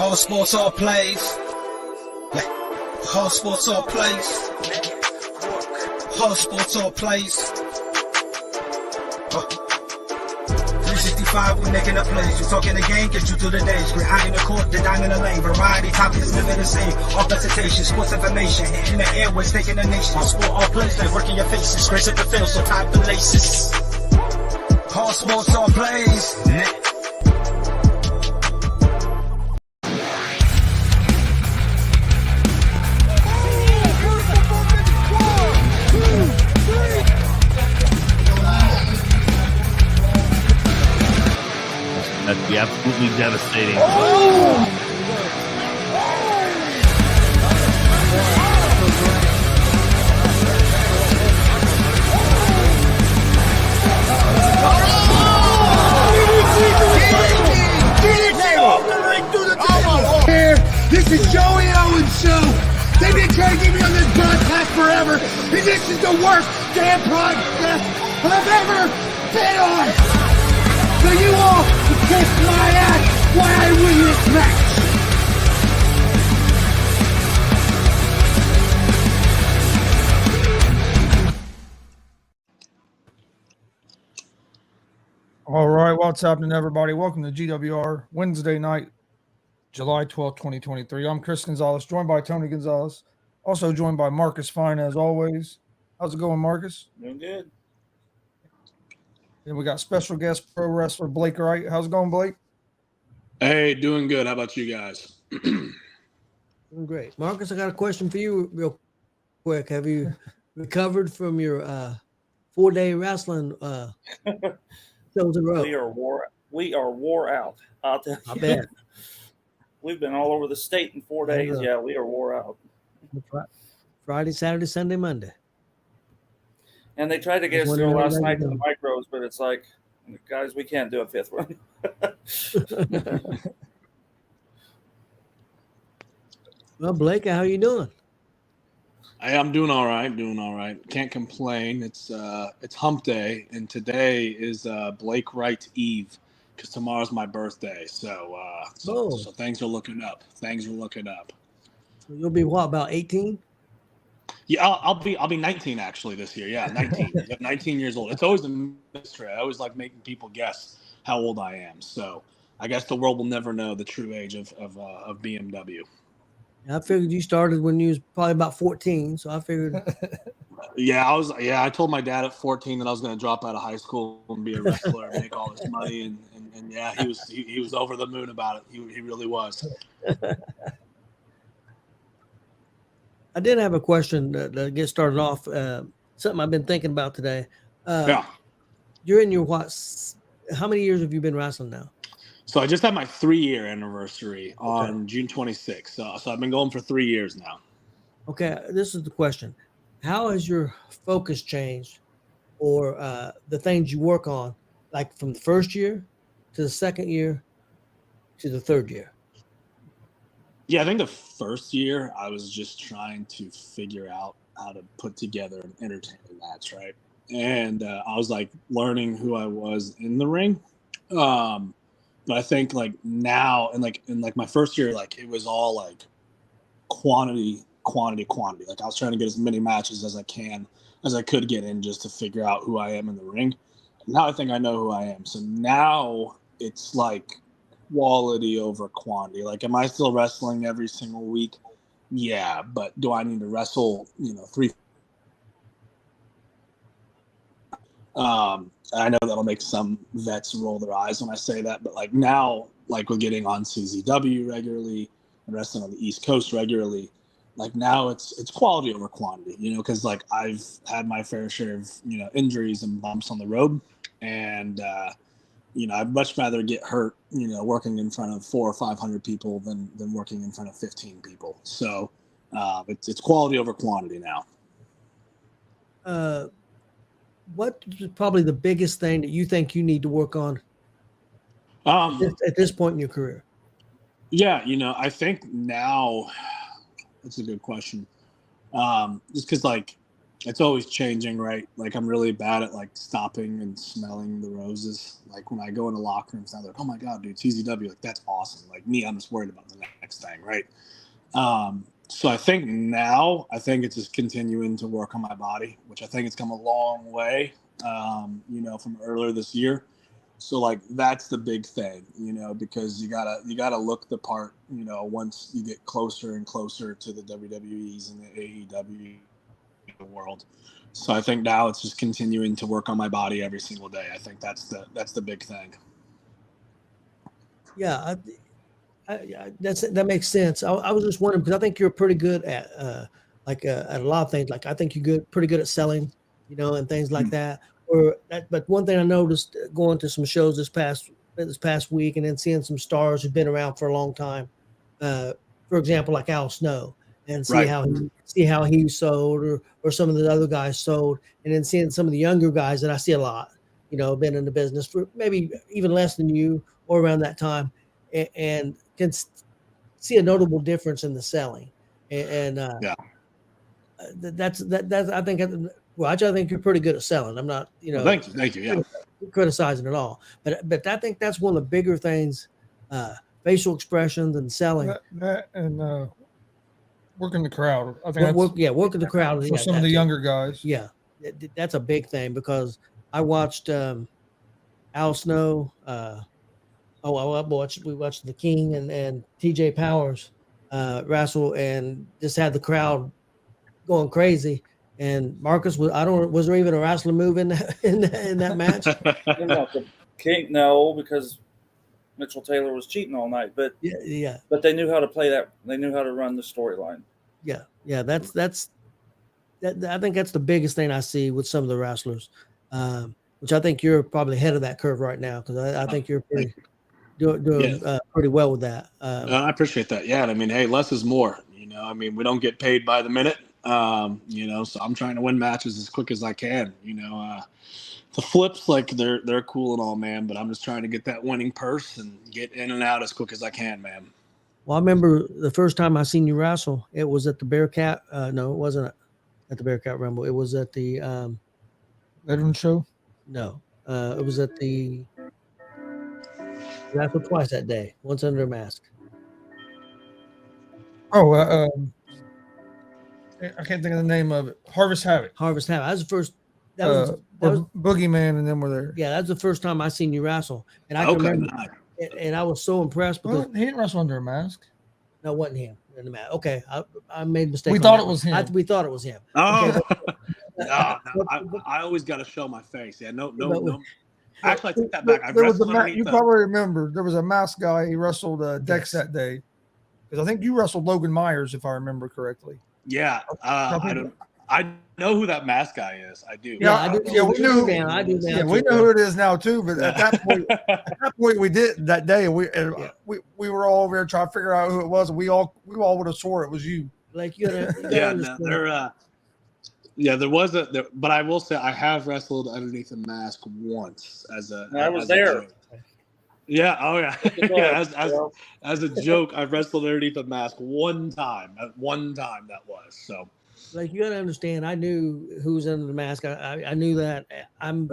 All sports, all plays. All sports, all plays. All sports, all plays. 365, we making a plays. You talking the game, get you through the days. We're high in the court, the dime in the lane. Variety topics, living the same. All presentation, sports information. Hitting the airways, taking the nation. All sport, all plays, like working your faces. Grace at the field, so tie the laces. All sports, all plays. That'd be absolutely devastating. This is Joey Owens' show. They've been trying to get me on this broadcast forever, and this is the worst damn podcast I've ever been on. So you all can kiss my ass while I win this match. All right, what's happening, everybody? Welcome to G.W.R. Wednesday night, July 12th, 2023. I'm Chris Gonzalez, joined by Tony Gonzalez, also joined by Marcus Fine, as always. How's it going, Marcus? Doing good. And we got special guest pro wrestler Blake Wright. How's it going, Blake? Hey, doing good. How about you guys? Doing great. Marcus, I got a question for you real quick. Have you recovered from your 4-day wrestling shows in a row? We are wore out. I'll tell you. I bet. We've been all over the state in 4 days. Yeah, we are wore out. Friday, Saturday, Sunday, Monday. And they tried to get us through last night to the micros, but it's like, guys, we can't do a fifth one. Well, Blake, how you doing? I'm doing all right. Can't complain. It's hump day, and today is Blake Wright Eve, because tomorrow's my birthday. So things are looking up. So you'll be what, about 18? Yeah, I'll be 19 actually this year. Yeah, 19. 19 years old. It's always a mystery. I always like making people guess how old I am. So I guess the world will never know the true age of BMW. I figured you started when you was probably about 14, so I figured. I told my dad at 14 that I was going to drop out of high school and be a wrestler and make all this money, and yeah, he was over the moon about it. He really was. I did have a question to get started off. Something I've been thinking about today. You're in your how many years have you been wrestling now? So I just had my 3-year anniversary on June 26th. So I've been going for 3 years now. Okay, this is the question. How has your focus changed, or the things you work on, like from the first year to the second year to the third year? Yeah, I think the first year I was just trying to figure out how to put together an entertaining match, right? And I was like learning who I was in the ring. But I think like now and like in like my first year, like it was all like quantity. Like I was trying to get as many matches as I could get in just to figure out who I am in the ring. Now I think I know who I am. So now it's like quality over quantity. Like, am I still wrestling every single week? Yeah, but do I need to wrestle, 3? I know that'll make some vets roll their eyes when I say that, but like now, like we're getting on CZW regularly and wrestling on the East Coast regularly. Like now it's quality over quantity, because like I've had my fair share of, injuries and bumps on the road, and I'd much rather get hurt, working in front of 400 or 500 people than working in front of 15 people. So it's quality over quantity now. What is probably the biggest thing that you think you need to work on at this point in your career? Yeah, I think now that's a good question. Just because like it's always changing, right? Like I'm really bad at like stopping and smelling the roses. Like when I go into locker rooms, I'm like, oh my god, dude, TZW, like that's awesome. Like me, I'm just worried about the next thing, right? So I think now, I think it's just continuing to work on my body, which I think it's come a long way, from earlier this year. So like that's the big thing, because you gotta look the part, once you get closer and closer to the WWEs and the AEW world. So I think now it's just continuing to work on my body every single day. I think that's the big thing. Yeah, that makes sense. I was just wondering because I think you're pretty good at at a lot of things. Like I think you're pretty good at selling, and things like that. But one thing I noticed going to some shows this past week and then seeing some stars who've been around for a long time, for example, like Al Snow, and see Right. how he sold or some of the other guys sold, and then seeing some of the younger guys that I see a lot, been in the business for maybe even less than you or around that time, and can see a notable difference in the selling. And Yeah. that's I think. Well, I think you're pretty good at selling. I'm not, Well, thank you. Yeah. criticizing at all. But I think that's one of the bigger things, facial expressions and selling. That and working the crowd. I think working the crowd for some of the younger guys. Yeah, that's a big thing because I watched Al Snow. We watched the King and TJ Powers wrestle and just had the crowd going crazy. And Marcus was there even a wrestling move in that match? No, because Mitchell Taylor was cheating all night. But yeah. But they knew how to play that. They knew how to run the storyline. Yeah. That's I think that's the biggest thing I see with some of the wrestlers, which I think you're probably ahead of that curve right now because I think you're doing pretty well with that. I appreciate that. Yeah, I mean, hey, less is more. We don't get paid by the minute. So I'm trying to win matches as quick as I can. The flips, like they're cool and all, man, but I'm just trying to get that winning purse and get in and out as quick as I can, man. Well, I remember the first time I seen you wrestle, it was at the Bearcat. No, it wasn't at the Bearcat Rumble. It was at the Veteran Show. No, it was at the wrestled twice that day. Once under a mask. Oh, I can't think of the name of it. Harvest Havoc. That was the first. That was Boogeyman, and then we're there. Yeah, that's the first time I seen you wrestle, and I can remember, and I was so impressed because he didn't wrestle under a mask. No, it wasn't him in the mask. Okay, I made a mistake. We thought it was him. We thought it was him. Oh, okay, I always got to show my face. Yeah, no. Actually, I take that back. You probably remember there was a mask guy. He wrestled Dex that day because I think you wrestled Logan Myers, if I remember correctly. Yeah, I know who that mask guy is. I do. Yeah, I do. Yeah, we know. I do now. Yeah, we know who it is now too. But at that point, we did that day. We were all over there trying to figure out who it was. And we all would have swore it was you. Like you. There was but I will say I have wrestled underneath a mask once I was there. Yeah. Oh yeah. As a joke, I wrestled underneath a mask one time. At one time that was so. Like you gotta understand, I knew who was under the mask. I knew that. I'm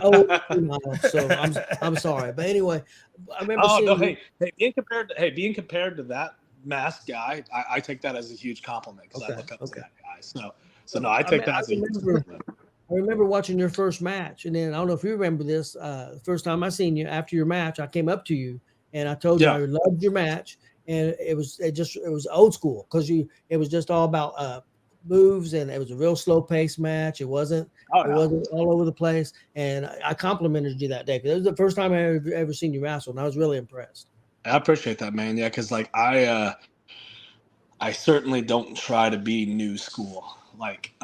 old now, so I'm sorry. But anyway, I remember. Being compared to that mask guy, I take that as a huge compliment because I look up to that guy. So no, I take that as a huge compliment. I remember watching your first match, and then I don't know if you remember this. The first time I seen you after your match, I came up to you and I told you I loved your match, and it was old school because it was just all about moves, and it was a real slow paced match. It wasn't all over the place, and I complimented you that day because it was the first time I ever seen you wrestle, and I was really impressed. I appreciate that, man. Yeah, because like I certainly don't try to be new school. Like,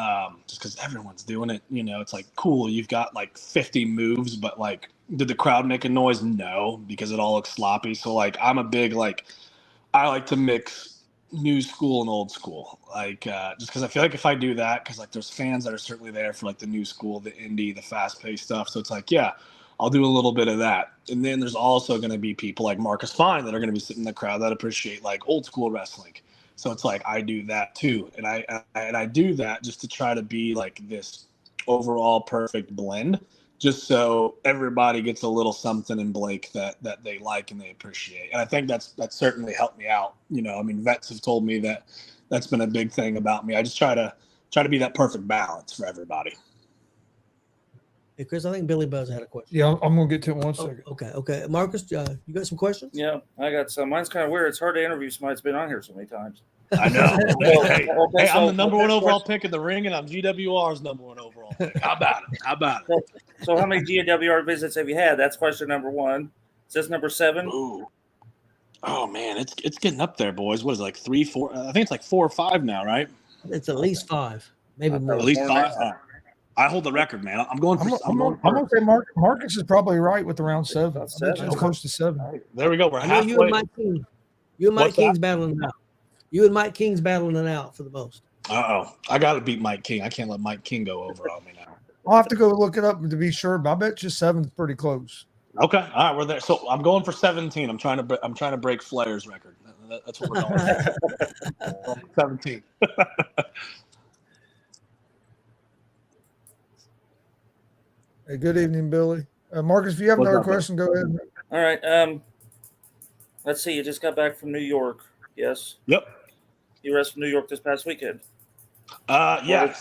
just because everyone's doing it, it's like, cool, you've got like 50 moves, but like, did the crowd make a noise? No, because it all looks sloppy. So like, I'm a big, like, I like to mix new school and old school. Like, just because I feel like if I do that, because like there's fans that are certainly there for like the new school, the indie, the fast paced stuff. So it's like, yeah, I'll do a little bit of that. And then there's also going to be people like Marcus Fine that are going to be sitting in the crowd that appreciate like old school wrestling. So it's like I do that too, and I do that just to try to be like this overall perfect blend, just so everybody gets a little something in Blake that they like and they appreciate. And I think that's certainly helped me out. I mean, vets have told me that that's been a big thing about me. I just try to be that perfect balance for everybody. Hey, Chris, I think Billy Buzz had a question. Yeah, I'm gonna get to it in 1 second. Okay. Marcus, you got some questions? Yeah, I got some. Mine's kind of weird. It's hard to interview somebody that's been on here so many times. I know. Hey, I'm the number one overall question. pick in the ring, and I'm G.W.R's number one overall pick. How about it? So how many G.W.R visits have you had? That's question number one. Is this number 7? Ooh. Oh man, it's getting up there, boys. What is it, like 3, 4? I think it's like 4 or 5 now, right? It's at least 5, maybe more. At least 5. I hold the record, man. I'm going to say Marcus is probably right with around 7. I bet you it's close to 7. There we go. We're halfway. You and Mike King's battling it out. You and Mike King's battling it out for the most. I got to beat Mike King. I can't let Mike King go over on me now. I'll have to go look it up to be sure, but I bet you 7's pretty close. Okay, all right, we're there. So I'm going for 17. I'm trying to break Flair's record. That's what we're going for. 17. Hey, good evening, Billy. Marcus, if you have another question, go ahead. All right. Let's see. You just got back from New York. Yes. Yep. You wrestled New York this past weekend. Yeah.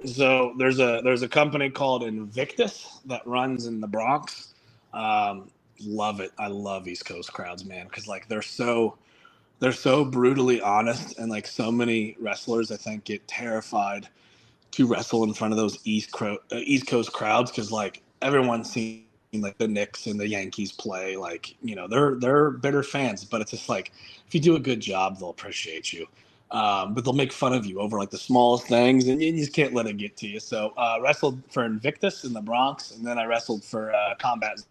So there's a company called Invictus that runs in the Bronx. Love it. I love East Coast crowds, man, because like they're so brutally honest, and like so many wrestlers I think get terrified to wrestle in front of those East Coast crowds, because like everyone's seen like the Knicks and the Yankees play, like they're bitter fans, but it's just like if you do a good job, they'll appreciate you. But they'll make fun of you over like the smallest things, and you just can't let it get to you. So wrestled for Invictus in the Bronx, and then I wrestled for Combat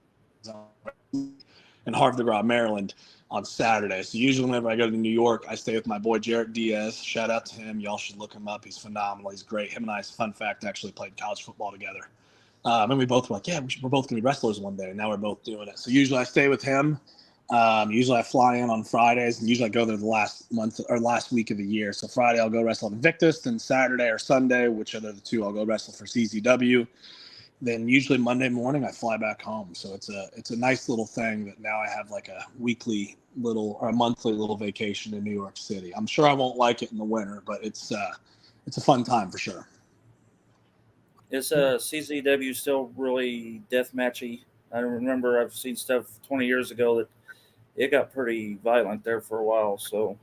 Zone in Havre de Grace, Maryland on Saturday. So usually whenever I go to New York, I stay with my boy Jarrett Diaz. Shout out to him. Y'all should look him up. He's phenomenal. He's great. Him and I, fun fact, actually played college football together. And we both were like, yeah, we're both going to be wrestlers one day. And now we're both doing it. So usually I stay with him. Usually I fly in on Fridays, and usually I go there the last week of the year. So Friday I'll go wrestle at Invictus, then Saturday or Sunday, whichever the two, I'll go wrestle for CZW. Then usually Monday morning I fly back home. So it's a nice little thing that now I have like a weekly little or a monthly little vacation in New York City. I'm sure I won't like it in the winter, but it's a fun time for sure. Is CZW still really death matchy? I remember I've seen stuff 20 years ago that it got pretty violent there for a while. So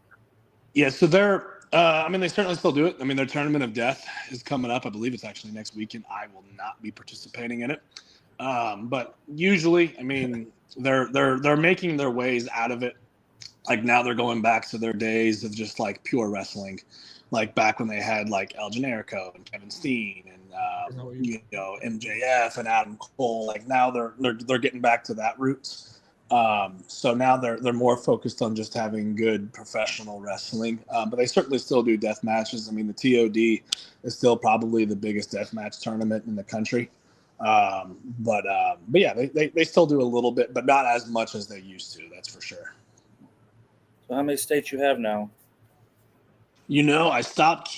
yeah, so they're they certainly still do it. I mean, their Tournament of Death is coming up. I believe it's actually next weekend. I will not be participating in it. But usually, I mean, they're making their ways out of it. Like now they're going back to their days of just like pure wrestling, like back when they had like El Generico and Kevin Steen and MJF and Adam Cole. Like now they're getting back to that roots. So now they're more focused on just having good professional wrestling, but they certainly still do death matches. I mean, the TOD is still probably the biggest death match tournament in the country. But yeah, they still do a little bit, but not as much as they used to. That's for sure. So how many states you have now? I stopped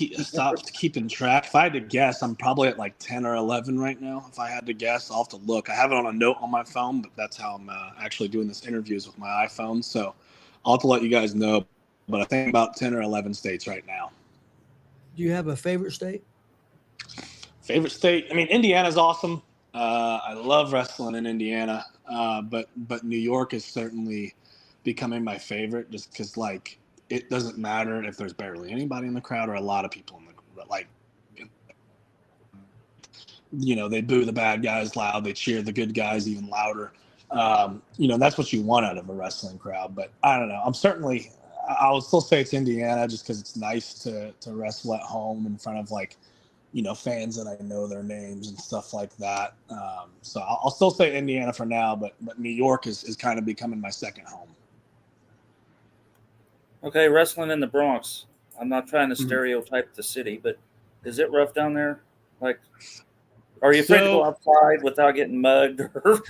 keeping track. If I had to guess, I'm probably at like 10 or 11 right now. If I had to guess, I'll have to look. I have it on a note on my phone, but that's how I'm actually doing this interviews with my iPhone. So I'll have to let you guys know. But I think about 10 or 11 states right now. Do you have a favorite state? Favorite state? I mean, Indiana's awesome. I love wrestling in Indiana. But New York is certainly becoming my favorite, just because like it doesn't matter if there's barely anybody in the crowd or a lot of people in the like. They boo the bad guys loud. They cheer the good guys even louder. That's what you want out of a wrestling crowd. But I don't know. I would still say it's Indiana, just because it's nice to wrestle at home in front of like, fans that I know their names and stuff like that. So I'll still say Indiana for now, but New York is kind of becoming my second home. Okay, wrestling in the Bronx. I'm not trying to stereotype the city, but is it rough down there? Like, Are you afraid to go outside without getting mugged or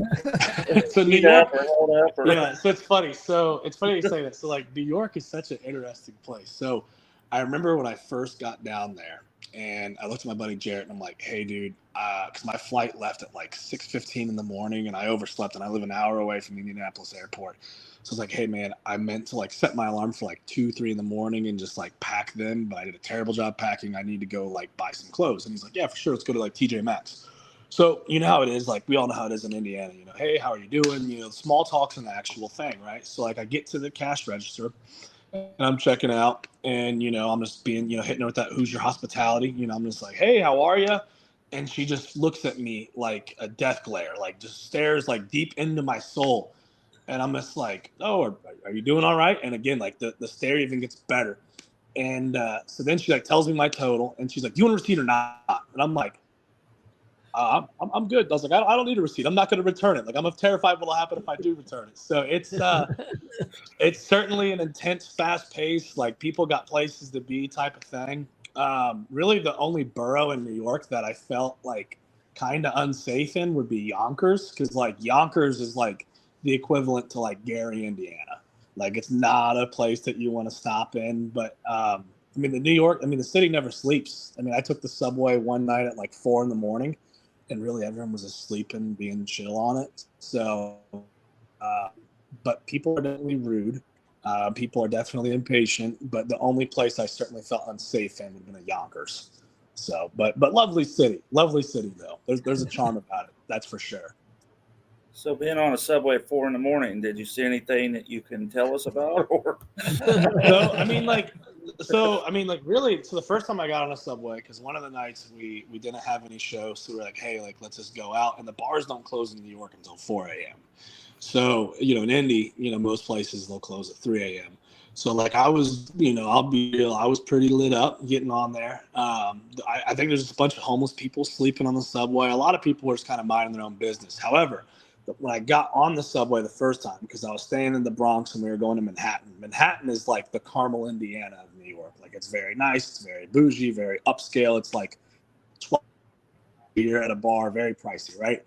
so New beat York, up or held up? Or... Yeah, so it's funny. So it's funny you say that. So like New York is such an interesting place. So I remember when I first got down there, and I looked at my buddy Jarrett, and I'm like, "Hey, dude," because my flight left at like 6:15 in the morning, and I overslept, and I live an hour away from Indianapolis Airport. So I was like, "Hey, man, I meant to like set my alarm for like 2, 3 in the morning and just like pack them, but I did a terrible job packing. I need to go like buy some clothes." And he's like, "Yeah, for sure. Let's go to like TJ Maxx." So you know how it is, like we all know how it is in Indiana, hey, how are you doing? Small talk's an actual thing, right? So like I get to the cash register and I'm checking out and, I'm just being, hitting her with that, who's your hospitality? I'm just like, hey, how are you? And she just looks at me like a death glare, like just stares like deep into my soul. And I'm just like, oh, are you doing all right? And again, like the stare even gets better. And so then she like tells me my total and she's like, do you want a receipt or not? And I'm like, I'm good. I was like, I don't need a receipt. I'm not going to return it. Like, I'm terrified what'll happen if I do return it. So it's certainly an intense, fast paced, like people got places to be type of thing. Really the only borough in New York that I felt like kind of unsafe in would be Yonkers. Cause like Yonkers is like the equivalent to like Gary, Indiana. Like it's not a place that you want to stop in, but, the city never sleeps. I took the subway one night at like 4 a.m. and really everyone was asleep and being chill on it. So, but people are definitely rude. People are definitely impatient, but the only place I certainly felt unsafe in would have been Yonkers. So, but lovely city though. There's a charm about it. That's for sure. So being on a subway at 4 a.m, did you see anything that you can tell us about? Or Really, so the first time I got on a subway, because one of the nights we didn't have any show, so we were like, hey, like let's just go out, and the bars don't close in New York until 4 a.m. So in Indy, most places they'll close at 3 a.m. So like I was, I'll be real, I was pretty lit up getting on there. I think there's a bunch of homeless people sleeping on the subway. A lot of people were just kind of minding their own business. However, when I got on the subway the first time, because I was staying in the Bronx and we were going to Manhattan. Manhattan is like the Carmel, Indiana of New York. Like it's very nice, it's very bougie, very upscale. It's like 12 you're at a bar, very pricey, right?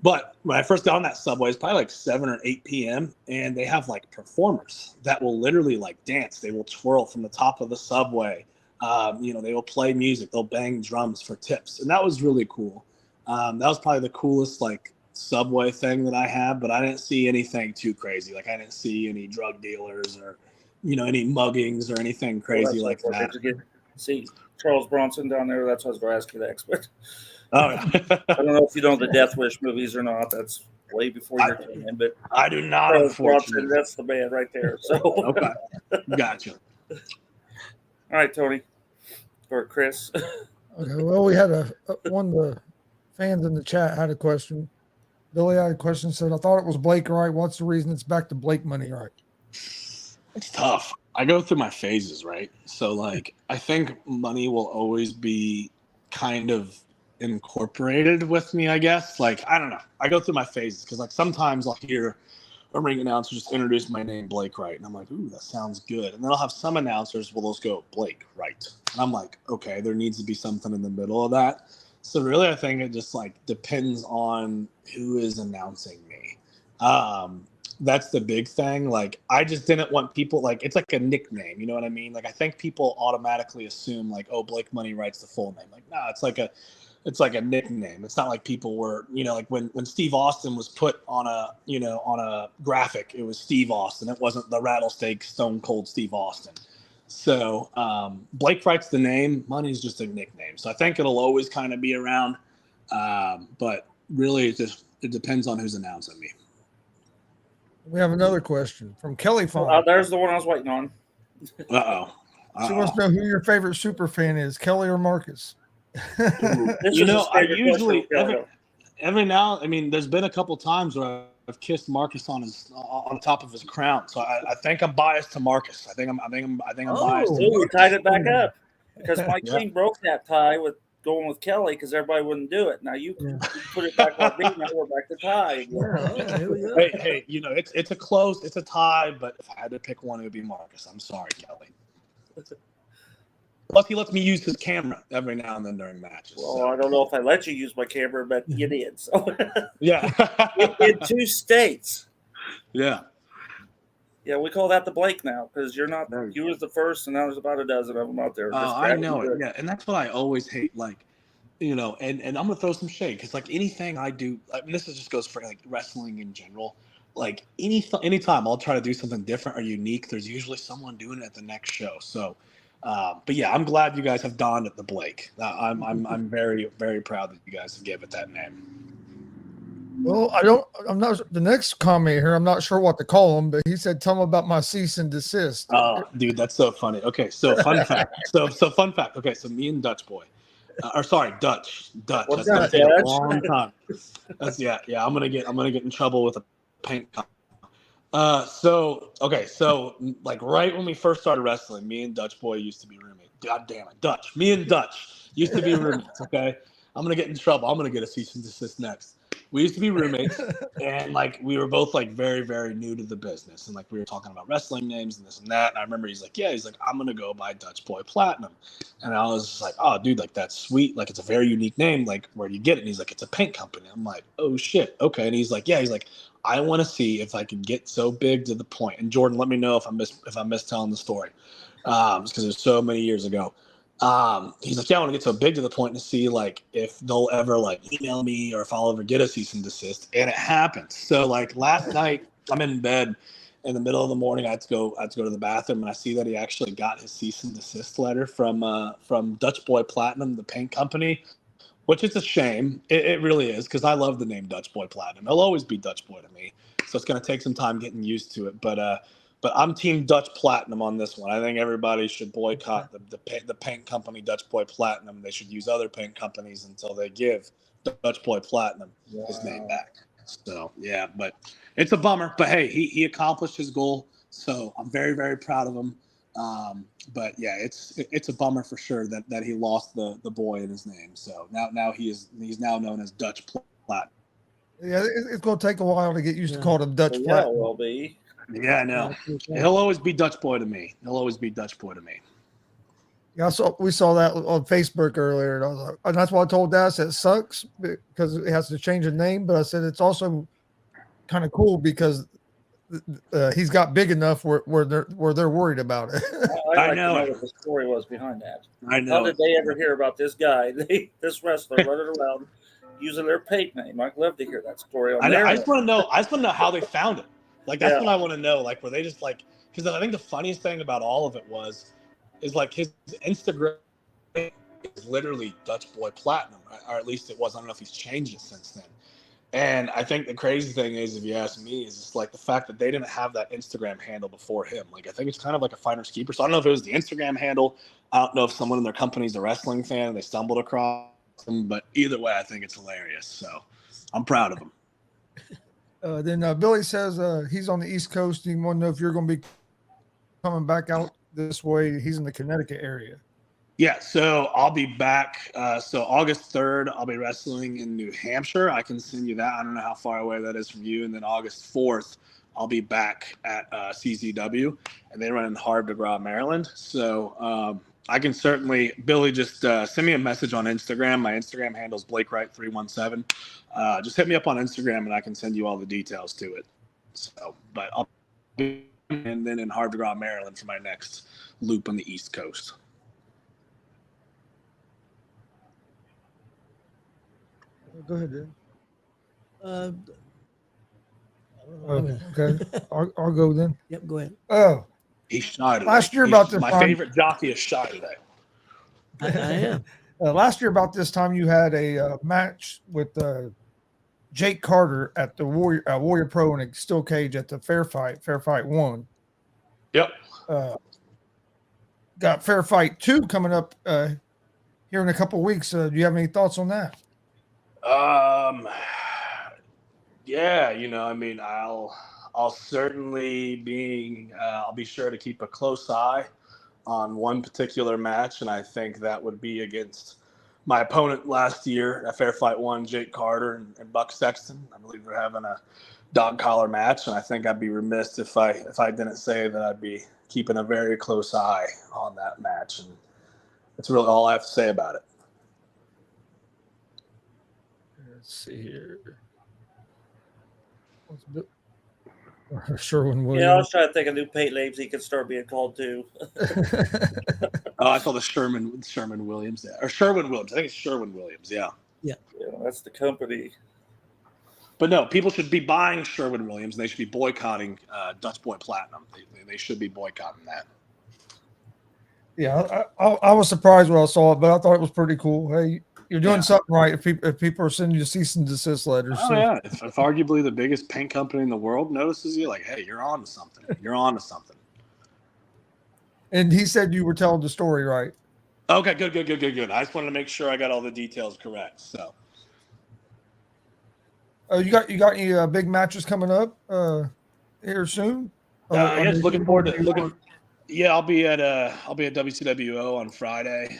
But when I first got on that subway, it's probably like 7 or 8 p.m. and they have like performers that will literally like dance. They will twirl from the top of the subway. They will play music. They'll bang drums for tips, and that was really cool. That was probably the coolest like subway thing that I had, but I didn't see anything too crazy. Like I didn't see any drug dealers or any muggings or anything crazy like that. Did you see Charles Bronson down there? That's what I was going to ask you next. But oh, yeah. I don't know if you know the Death Wish movies or not. That's way before your time. But I do not. Charles Bronson, that's the man right there. So okay, gotcha. All right, Tony or Chris. Okay. Well, we had one of the fans in the chat had a question. Billy had a question, said, I thought it was Blake Wright. What's the reason it's back to Blake Money Wright? It's tough. I go through my phases, right? So, like, I think money will always be kind of incorporated with me, I guess. Like, I don't know. I go through my phases because, like, sometimes I'll hear a ring announcer just introduce my name, Blake Wright. And I'm like, ooh, that sounds good. And then I'll have some announcers will just go, Blake Wright. And I'm like, okay, there needs to be something in the middle of that. So really, I think it just like depends on who is announcing me. That's the big thing. Like, I just didn't want people like it's like a nickname. You know what I mean? Like, I think people automatically assume like, oh, Blake Money Wright's the full name. Like, no, it's like a nickname. It's not like people were, like when Steve Austin was put on a graphic, it was Steve Austin. It wasn't the Rattlesnake Stone Cold Steve Austin. So Blake Wright's the name. Money's just a nickname. So I think it'll always kind of be around. But really, it depends on who's announcing me. We have another question from Kelly Fong. There's the one I was waiting on. Uh-oh. She wants to know who your favorite super fan is, Kelly or Marcus. I usually every now. There's been a couple times where I've kissed Marcus on the top of his crown. So I think I'm biased to Marcus. I think I'm biased. We tied it back up because Mike King broke that tie with going with Kelly because everybody wouldn't do it. Now you put it back on me. Now we're back to tie. Hey, it's a tie. But if I had to pick one, it would be Marcus. I'm sorry, Kelly. Plus, he lets me use his camera every now and then during matches. Well, so. I don't know if I let you use my camera, but you did. So Yeah. in 2 states. Yeah. Yeah, we call that the Blake now because you're not. You was the first, and now there's about a dozen of them out there. Oh, I know it. Yeah, and that's what I always hate. Like, and I'm gonna throw some shade because like anything I do, this just goes for like wrestling in general. Like anytime I'll try to do something different or unique, there's usually someone doing it at the next show. So, but yeah, I'm glad you guys have donned it the Blake. I'm very very proud that you guys gave it that name. Well, I'm not the next comment here. I'm not sure what to call him, but he said, "Tell him about my cease and desist." Oh, dude, that's so funny. Okay, so fun fact. So fun fact. Okay, so me and Dutch Boy, Dutch. What's That's gonna up, take a Dutch? long time. That's yeah. I'm gonna get in trouble with a paint company. So like right when we first started wrestling, me and Dutch Boy used to be roommates. God damn it, Dutch. Me and Dutch used to be roommates. Okay, I'm gonna get in trouble. I'm gonna get a cease and desist next. We used to be roommates, and like we were both like very very new to the business, and like we were talking about wrestling names and this and that. And I remember he's like, I'm gonna go by Dutch Boy Platinum, and I was just like, oh dude, like that's sweet. Like it's a very unique name. Like where do you get it? And he's like, it's a paint company. I'm like, oh shit, okay. And he's like, I want to see if I can get so big to the point. And Jordan, let me know if I miss telling the story, because it was so many years ago. He's like, I want to get so big to the point to see like if they'll ever like email me or if I'll ever get a cease and desist. And it happened. So like last night, I'm in bed in the middle of the morning. I had to go to the bathroom, and I see that he actually got his cease and desist letter from Dutch Boy Platinum, the paint company. Which is a shame. It really is, because I love the name Dutch Boy Platinum. He'll always be Dutch Boy to me. So it's going to take some time getting used to it. But I'm Team Dutch Platinum on this one. I think everybody should boycott the paint company Dutch Boy Platinum. They should use other paint companies until they give Dutch Boy Platinum his name back. So, yeah, but it's a bummer. But, hey, he accomplished his goal. So I'm very, very proud of him. But yeah, it's a bummer for sure that he lost the boy in his name. So now he's now known as Dutch Platinum. Yeah, it's going to take a while to get used to calling him Dutch Yeah, Platinum. it will be. Yeah, I know. He'll always be Dutch Boy to me. Yeah, we saw that on Facebook earlier, and I was like, and that's why I told Dad, I said it sucks because it has to change the name, but I said it's also kind of cool because he's got big enough where they're worried about it. I know what the story was behind that. I know. How did they ever hear about this guy, this wrestler running around using their paint name? I'd love to hear that story. I just want to know how they found it. Like that's what I want to know. Like were they just like? Because I think the funniest thing about all of it is like his Instagram is literally Dutch Boy Platinum, or at least it was. I don't know if he's changed it since then. And I think the crazy thing is, if you ask me, is just like the fact that they didn't have that Instagram handle before him. Like, I think it's kind of like a finder's keeper. So I don't know if it was the Instagram handle. I don't know if someone in their company is a wrestling fan and they stumbled across them. But either way, I think it's hilarious. So I'm proud of him. Then Billy says he's on the East Coast. He want to know if you're going to be coming back out this way. He's in the Connecticut area. Yeah, so I'll be back. So August 3rd, I'll be wrestling in New Hampshire. I can send you that. I don't know how far away that is from you. And then August 4th, I'll be back at CZW, and they run in G.W.R, Maryland. So I can certainly, Billy, just send me a message on Instagram. My Instagram handle is BlakeWright317. Just hit me up on Instagram, and I can send you all the details to it. So, but I'll be and then in G.W.R, Maryland for my next loop on the East Coast. Go ahead, Dan. Okay, I'll go then. Yep, go ahead. Oh, he's shy today. Last year about this my time, favorite jockey is shy today. I am. Last year about this time, you had a match with Jake Carter at the Warrior Pro in a steel cage at the Fair Fight 1. Yep. Got Fair Fight 2 coming up here in a couple of weeks. Do you have any thoughts on that? Yeah, I mean, I'll certainly I'll be sure to keep a close eye on one particular match, and I think that would be against my opponent last year at Fair Fight 1, Jake Carter and Buck Sexton. I believe they're having a dog collar match, and I think I'd be remiss if I didn't say that I'd be keeping a very close eye on that match. And That's really all I have to say about it. Let's see here. Sherwin Yeah, I Williams. was trying to think of new paint names he could start being called too. Oh, I saw the Sherman Williams there. Or Sherwin Williams. I think it's Sherwin Williams, yeah. Yeah, that's the company. But no, people should be buying Sherwin Williams, and they should be boycotting Dutch Boy Platinum. They should be boycotting that. Yeah, I was surprised when I saw it, but I thought it was pretty cool. Hey, you're doing something right if people are sending you cease and desist letters. Oh, yeah. If arguably the biggest paint company in the world notices you, like, hey, you're on to something. You're on to something. And he said you were telling the story right. Okay, good. I just wanted to make sure I got all the details correct. So, you got any big matches coming up here soon? I guess looking forward to Yeah, I'll be at WCWO on Friday.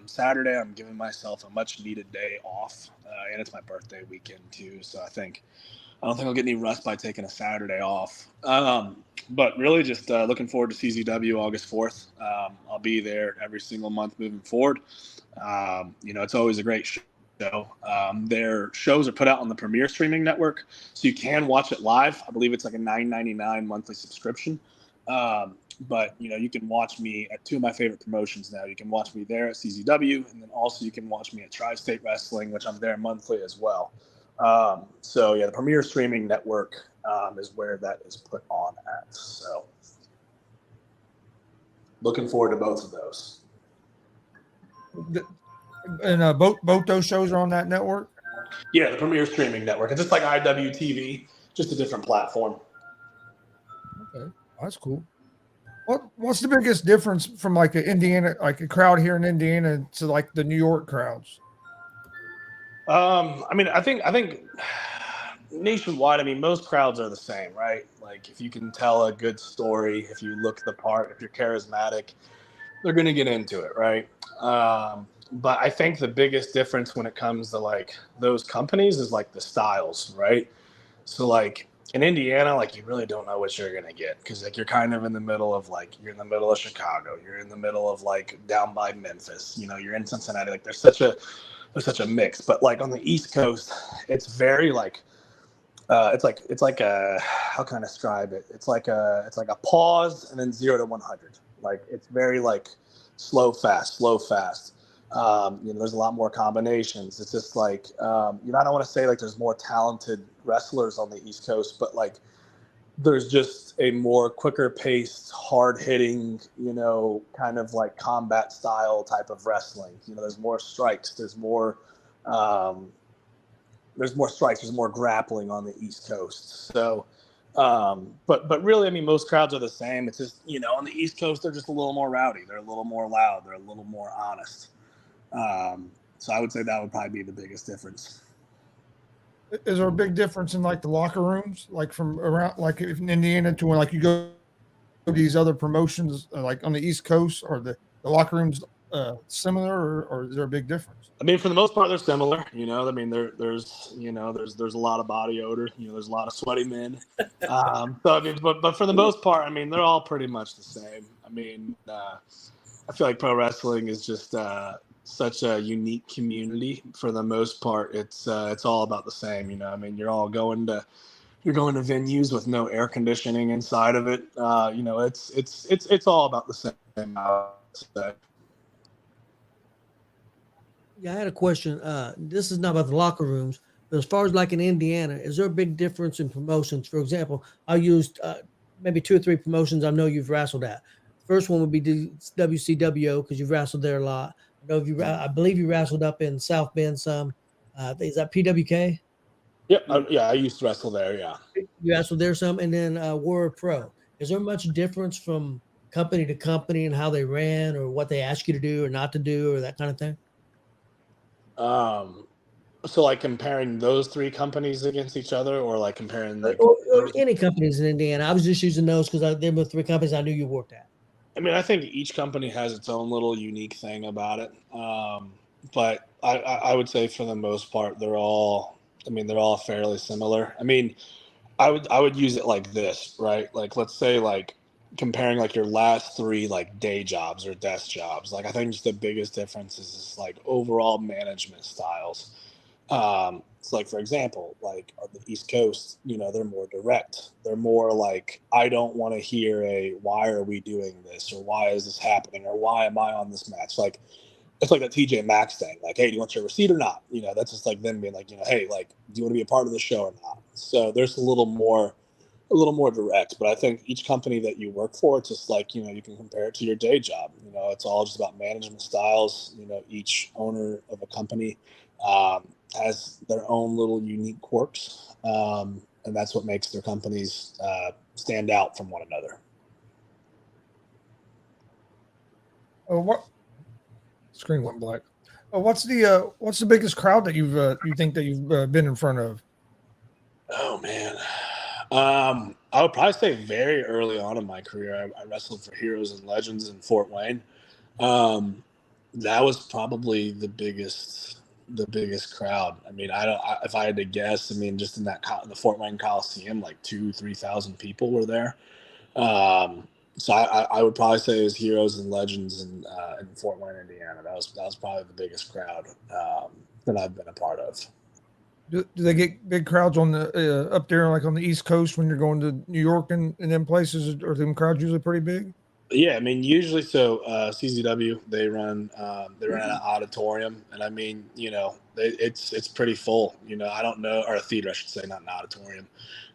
Saturday, I'm giving myself a much needed day off, and it's my birthday weekend too. So I don't think I'll get any rest by taking a Saturday off. But really, just looking forward to CZW August 4th. I'll be there every single month moving forward. It's always a great show. Their shows are put out on the Premier streaming network, so you can watch it live. I believe it's like a $9.99 monthly subscription. But you can watch me at two of my favorite promotions now. You can watch me there at CZW, and then also you can watch me at Tri-State Wrestling, which I'm there monthly as well. The Premier Streaming Network is where that is put on at. So looking forward to both of those. And both those shows are on that network? Yeah, the Premier Streaming Network. It's just like IWTV, just a different platform. Okay, that's cool. What's the biggest difference from like a crowd here in Indiana to like the New York crowds? I think nationwide, most crowds are the same, right? Like if you can tell a good story, if you look the part, if you're charismatic, they're going to get into it, right? But I think the biggest difference when it comes to like those companies is like the styles, right? So like in Indiana, like you really don't know what you're going to get because like you're kind of in the middle of like, you're in the middle of Chicago, you're in the middle of like down by Memphis, you're in Cincinnati. Like there's such a mix. But like on the East Coast, it's very like, it's like a, how can I describe it? It's like a pause and then 0 to 100. Like it's very like slow, fast. There's a lot more combinations. It's just like, I don't want to say like there's more talented wrestlers on the East Coast, but like there's just a more quicker paced, hard hitting, kind of like combat style type of wrestling. There's more strikes. There's more strikes. There's more grappling on the East Coast. So, but really, most crowds are the same. It's just, on the East Coast, they're just a little more rowdy. They're a little more loud. They're a little more honest. So I would say that would probably be the biggest difference. Is there a big difference in like the locker rooms, like from around, like in Indiana to when like you go to these other promotions, like on the East Coast, or the locker rooms similar, or is there a big difference? For the most part, they're similar. There's a lot of body odor. There's a lot of sweaty men. But for the most part, they're all pretty much the same. I feel like pro wrestling is just such a unique community. For the most part, it's all about the same. You're going to venues with no air conditioning inside of it. It's all about the same. Yeah, I had a question. This is not about the locker rooms, but as far as like in Indiana, is there a big difference in promotions? For example, I used maybe 2 or 3 promotions I know you've wrestled at. First one would be WCWO because you've wrestled there a lot. I believe you wrestled up in South Bend some. Is that PWK? Yep. I used to wrestle there. Yeah. You wrestled there some, and then Warrior Pro. Is there much difference from company to company and how they ran, or what they ask you to do or not to do, or that kind of thing? So like comparing those 3 companies against each other, or like comparing like or any companies in Indiana. I was just using those because they were 3 companies I knew you worked at. I think each company has its own little unique thing about it. But I would say for the most part, they're all fairly similar. I would use it like this, right? Like, let's say like comparing like your last 3 like day jobs or desk jobs. Like I think just the biggest difference is just like overall management styles. So like for example, like on the East Coast, you know, they're more direct. They're more like, I don't want to hear why are we doing this, or why is this happening, or why am I on this match? Like it's like that TJ Maxx thing. Like, hey, do you want your receipt or not? You know, that's just like them being like, you know, hey, like, do you want to be a part of the show or not? So there's a little more direct. But I think each company that you work for, it's just like, you know, you can compare it to your day job. You know, it's all just about management styles. You know, each owner of a company has their own little unique quirks, and that's what makes their companies stand out from one another. What screen went black? What's the biggest crowd that you think that you've been in front of? Oh man, I would probably say very early on in my career, I wrestled for Heroes and Legends in Fort Wayne. That was probably the biggest crowd. I mean, if I had to guess, I mean, just in the Fort Wayne Coliseum, like 2,000-3,000 people were there. So I would probably say it was Heroes and Legends in Fort Wayne, Indiana. That was probably the biggest crowd that I've been a part of. Do they get big crowds on the up there, like on the East Coast, when you're going to New York and them places? Are them crowds usually pretty big? Yeah, I mean, usually CZW they run an auditorium, and I mean, you know, it's pretty full. You know, I don't know, or a theater, I should say, not an auditorium.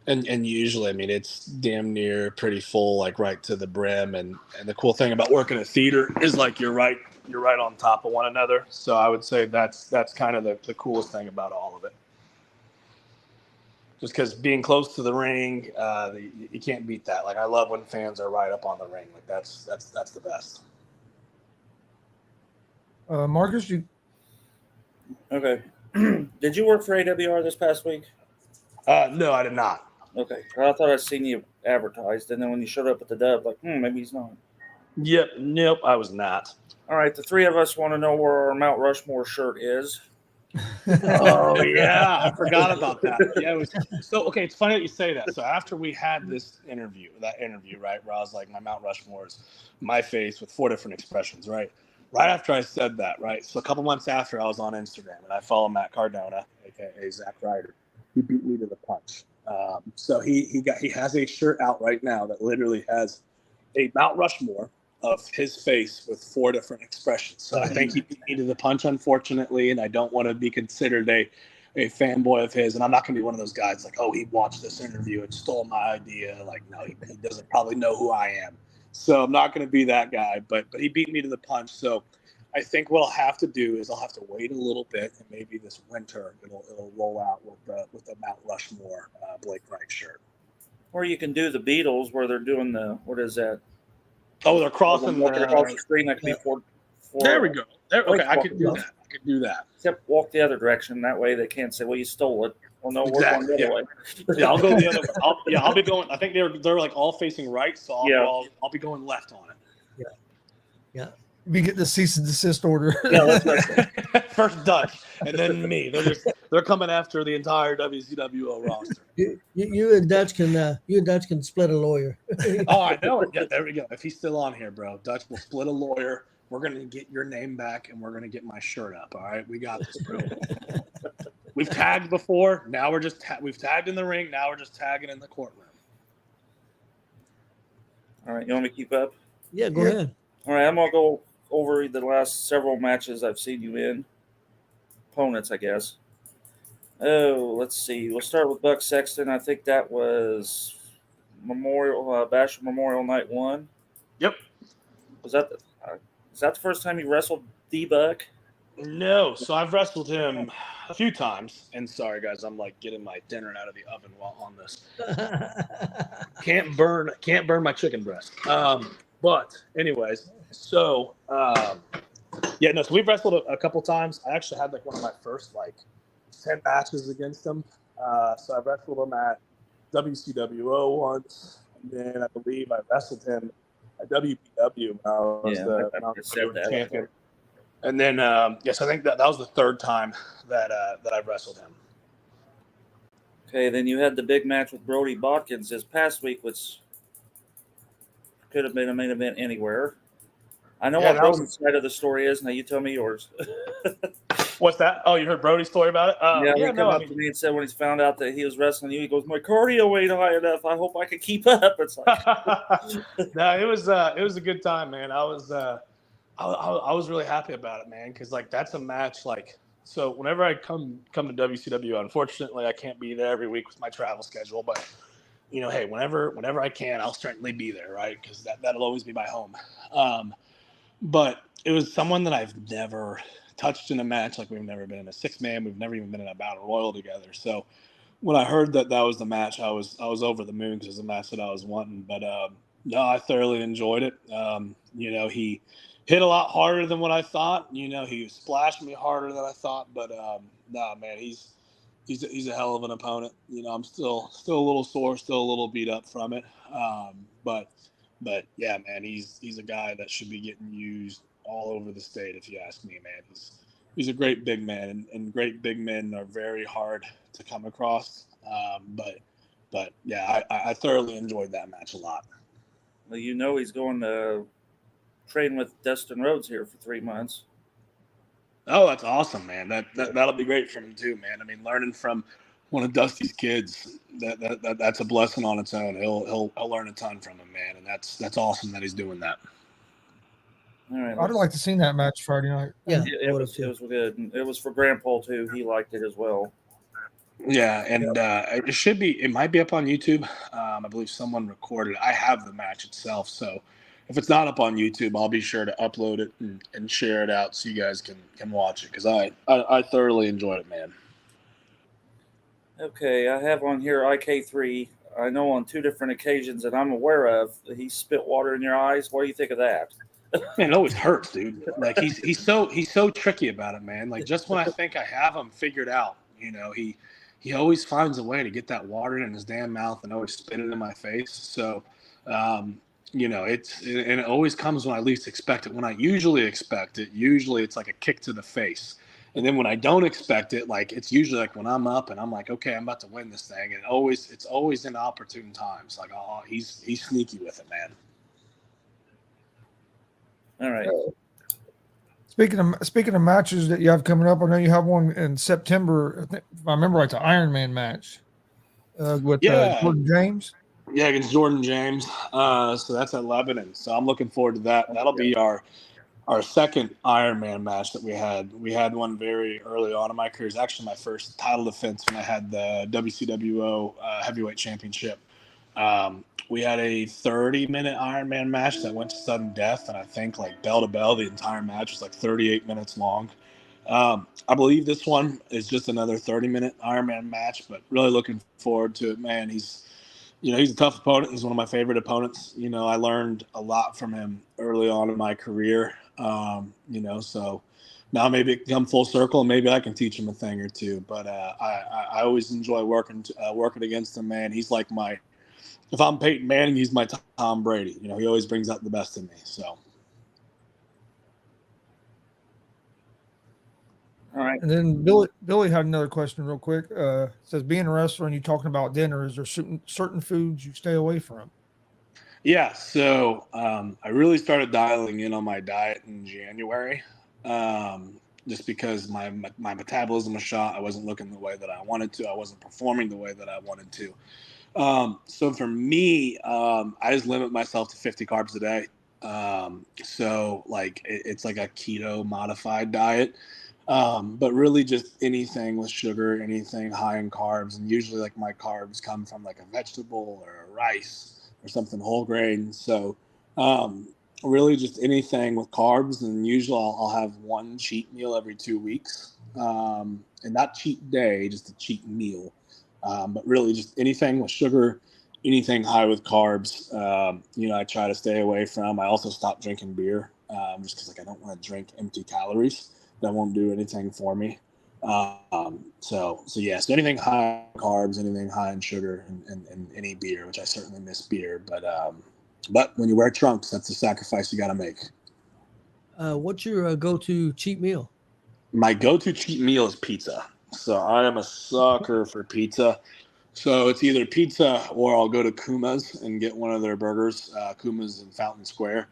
And usually, I mean, it's damn near pretty full, like right to the brim. And the cool thing about working a theater is like you're right on top of one another. So I would say that's kind of the coolest thing about all of it. Just because being close to the ring, you can't beat that. Like I love when fans are right up on the ring. Like that's the best. Marcus, you Okay. Did you work for AWR this past week? No, I did not. Okay. I thought I'd seen you advertised, and then when you showed up at the dub, like, maybe he's not. Yep. Nope, I was not. All right. The three of us want to know where our Mount Rushmore shirt is. Oh yeah, I forgot about that. Yeah, it was so okay. It's funny that you say that. So after we had that interview, right, where I was like, my Mount Rushmore is my face with 4 different expressions, right? Right after I said that, right? So a couple months after, I was on Instagram and I follow Matt Cardona, aka Zach Ryder. He beat me to the punch. So he has a shirt out right now that literally has a Mount Rushmore of his face with 4 different expressions. So I think he beat me to the punch, unfortunately, and I don't want to be considered a fanboy of his. And I'm not going to be one of those guys like, oh, he watched this interview and stole my idea. Like, no, he doesn't probably know who I am. So I'm not going to be that guy. But he beat me to the punch. So I think what I'll have to do is I'll have to wait a little bit, and maybe this winter it'll roll out with the Mount Rushmore Blake Wright shirt. Or you can do the Beatles where they're doing what is that? Oh, they're crossing across the screen. That could be four. There we go. Okay, I could do that. Except walk the other direction. That way they can't say, "Well, you stole it." Well, no, exactly. We're going the other way. Yeah, I'll go the other way. I'll be going. I think they're like all facing right, so I'll be going left on it. Yeah. We get the cease and desist order. Yeah, first Dutch, and then me. They're coming after the entire WCWO roster. You and Dutch can split a lawyer. Oh, I know it. Yeah, there we go. If he's still on here, bro, Dutch will split a lawyer. We're gonna get your name back, and we're gonna get my shirt up. All right, we got this, bro. We've tagged before. Now we've tagged in the ring. Now we're just tagging in the courtroom. All right, you want me to keep up? Yeah, go ahead. All right, I'm gonna go over the last several matches I've seen you in. Opponents, I guess. Oh, let's see. We'll start with Buck Sexton. I think that was Bashful Memorial Night 1. Yep. Is that the first time you wrestled the Buck? No. So I've wrestled him a few times. And sorry, guys, I'm like getting my dinner out of the oven while on this. Can't burn my chicken breast. But anyways, so so we've wrestled a couple times. I actually had like one of my first 10 matches against him. So I wrestled him at WCWO once, and then I believe I wrestled him at WPW when I was the champion. And then so I think that was the 3rd time that I wrestled him. Okay, then you had the big match with Brody Botkins this past week, which Could have been a main event anywhere. I know Yeah, what Brody's side of the story is. Now you tell me yours. What's that? Oh, you heard Brody's story about it? Yeah, he yeah, came no, I up mean, to me and said when he's found out that he was wrestling you, he goes, "My cardio ain't high enough. I hope I can keep up." It's like, no, it was a good time, man. I was really happy about it, man, because like that's a match. Like, so whenever I come to WCW, unfortunately I can't be there every week with my travel schedule, but you know, hey, whenever I can, I'll certainly be there, right? Because that'll always be my home. But it was someone that I've never touched in a match. Like, we've never been in a 6-man. We've never even been in a battle royal together. So when I heard that was the match, I was over the moon, because it was a match that I was wanting. But no, I thoroughly enjoyed it. You know, he hit a lot harder than what I thought. You know, he splashed me harder than I thought. But nah, man, he's a hell of an opponent. You know, I'm still a little sore, still a little beat up from it. But yeah, man, he's a guy that should be getting used all over the state, if you ask me, man. He's a great big man, and great big men are very hard to come across. But yeah, I thoroughly enjoyed that match a lot. well, you know, he's going to train with Dustin Rhodes here for 3 months. Oh, that's awesome, man. That'll be great for him too, man. I mean, learning from one of Dusty's kids, that's a blessing on its own. He'll learn a ton from him, man, and that's awesome that he's doing that. All right, I'd like to see that match Friday night. Yeah, it was good. It was for Grandpa too. He liked it as well. Yeah, and it might be up on YouTube. I believe someone recorded it. I have the match itself, so if it's not up on YouTube, I'll be sure to upload it and share it out so you guys can watch it, because I thoroughly enjoyed it, man. Okay, I have on here IK3. I know on 2 different occasions that I'm aware of, he spit water in your eyes. What do you think of that? Man, it always hurts, dude. Like, he's so tricky about it, man. Like, just when I think I have him figured out, you know, he always finds a way to get that water in his damn mouth and always spit it in my face. So, you know, and it always comes when I least expect it. When I usually expect it, it's like a kick to the face. And then when I don't expect it, like, it's usually like when I'm up and I'm like, okay, I'm about to win this thing. And it's always in opportune times. Like, oh, he's sneaky with it, man. All right. Speaking of matches that you have coming up, I know you have one in September. I think, if I remember right, the Iron Man match with Jordan James. Yeah, against Jordan James. So that's at Lebanon. So I'm looking forward to that. That'll be our second Iron Man match that we had. We had one very early on in my career. It's actually my first title defense when I had the WCWO Heavyweight Championship. We had a 30-minute Iron Man match that went to sudden death, and I think, like, bell to bell, the entire match was like 38 minutes long. I believe this one is just another 30-minute Iron Man match, but really looking forward to it, man. He's a tough opponent. He's one of my favorite opponents. You know, I learned a lot from him early on in my career. You know, so now maybe it come full circle, and maybe I can teach him a thing or two. But I always enjoy working against him, man. He's like if I'm Peyton Manning, he's my Tom Brady. You know, he always brings out the best in me. So. All right. And then Billy had another question real quick. Says, being a wrestler and you talking about dinner, is there certain foods you stay away from? Yeah, so I really started dialing in on my diet in January, just because my metabolism was shot. I wasn't looking the way that I wanted to. I wasn't performing the way that I wanted to. So for me, I just limit myself to 50 carbs a day. So like it's like a keto modified diet. But really just anything with sugar, anything high in carbs. And usually like my carbs come from like a vegetable or a rice or something whole grain. So, really just anything with carbs. And usually I'll have one cheat meal every 2 weeks. And not cheat day, just a cheat meal. But really just anything with sugar, anything high with carbs, you know, I try to stay away from. I also stopped drinking beer, just because like I don't want to drink empty calories. That won't do anything for me. So anything high in carbs, anything high in sugar, and any beer, which I certainly miss beer. But when you wear trunks, that's the sacrifice you got to make. What's your go-to cheat meal? My go-to cheat meal is pizza. So I am a sucker for pizza. So it's either pizza or I'll go to Kuma's and get one of their burgers. Kuma's in Fountain Square.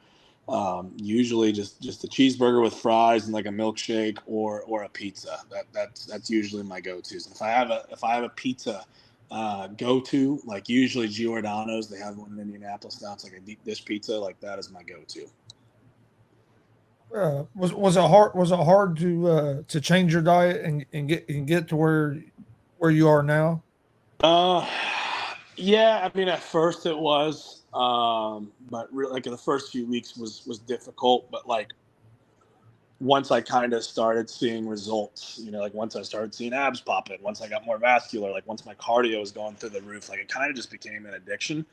Usually just a cheeseburger with fries and like a milkshake or a pizza. That's usually my go-tos. If I have a pizza go-to, like usually Giordano's, they have one in Indianapolis now. It's like a deep dish pizza. Like that is my go-to. Was it hard to change your diet and get to where you are now? Yeah. I mean, at first it was, but really, like in the first few weeks was difficult. But like once I kind of started seeing results, like once I started seeing abs pop in, once I got more vascular, like once my cardio was going through the roof, like it kind of just became an addiction.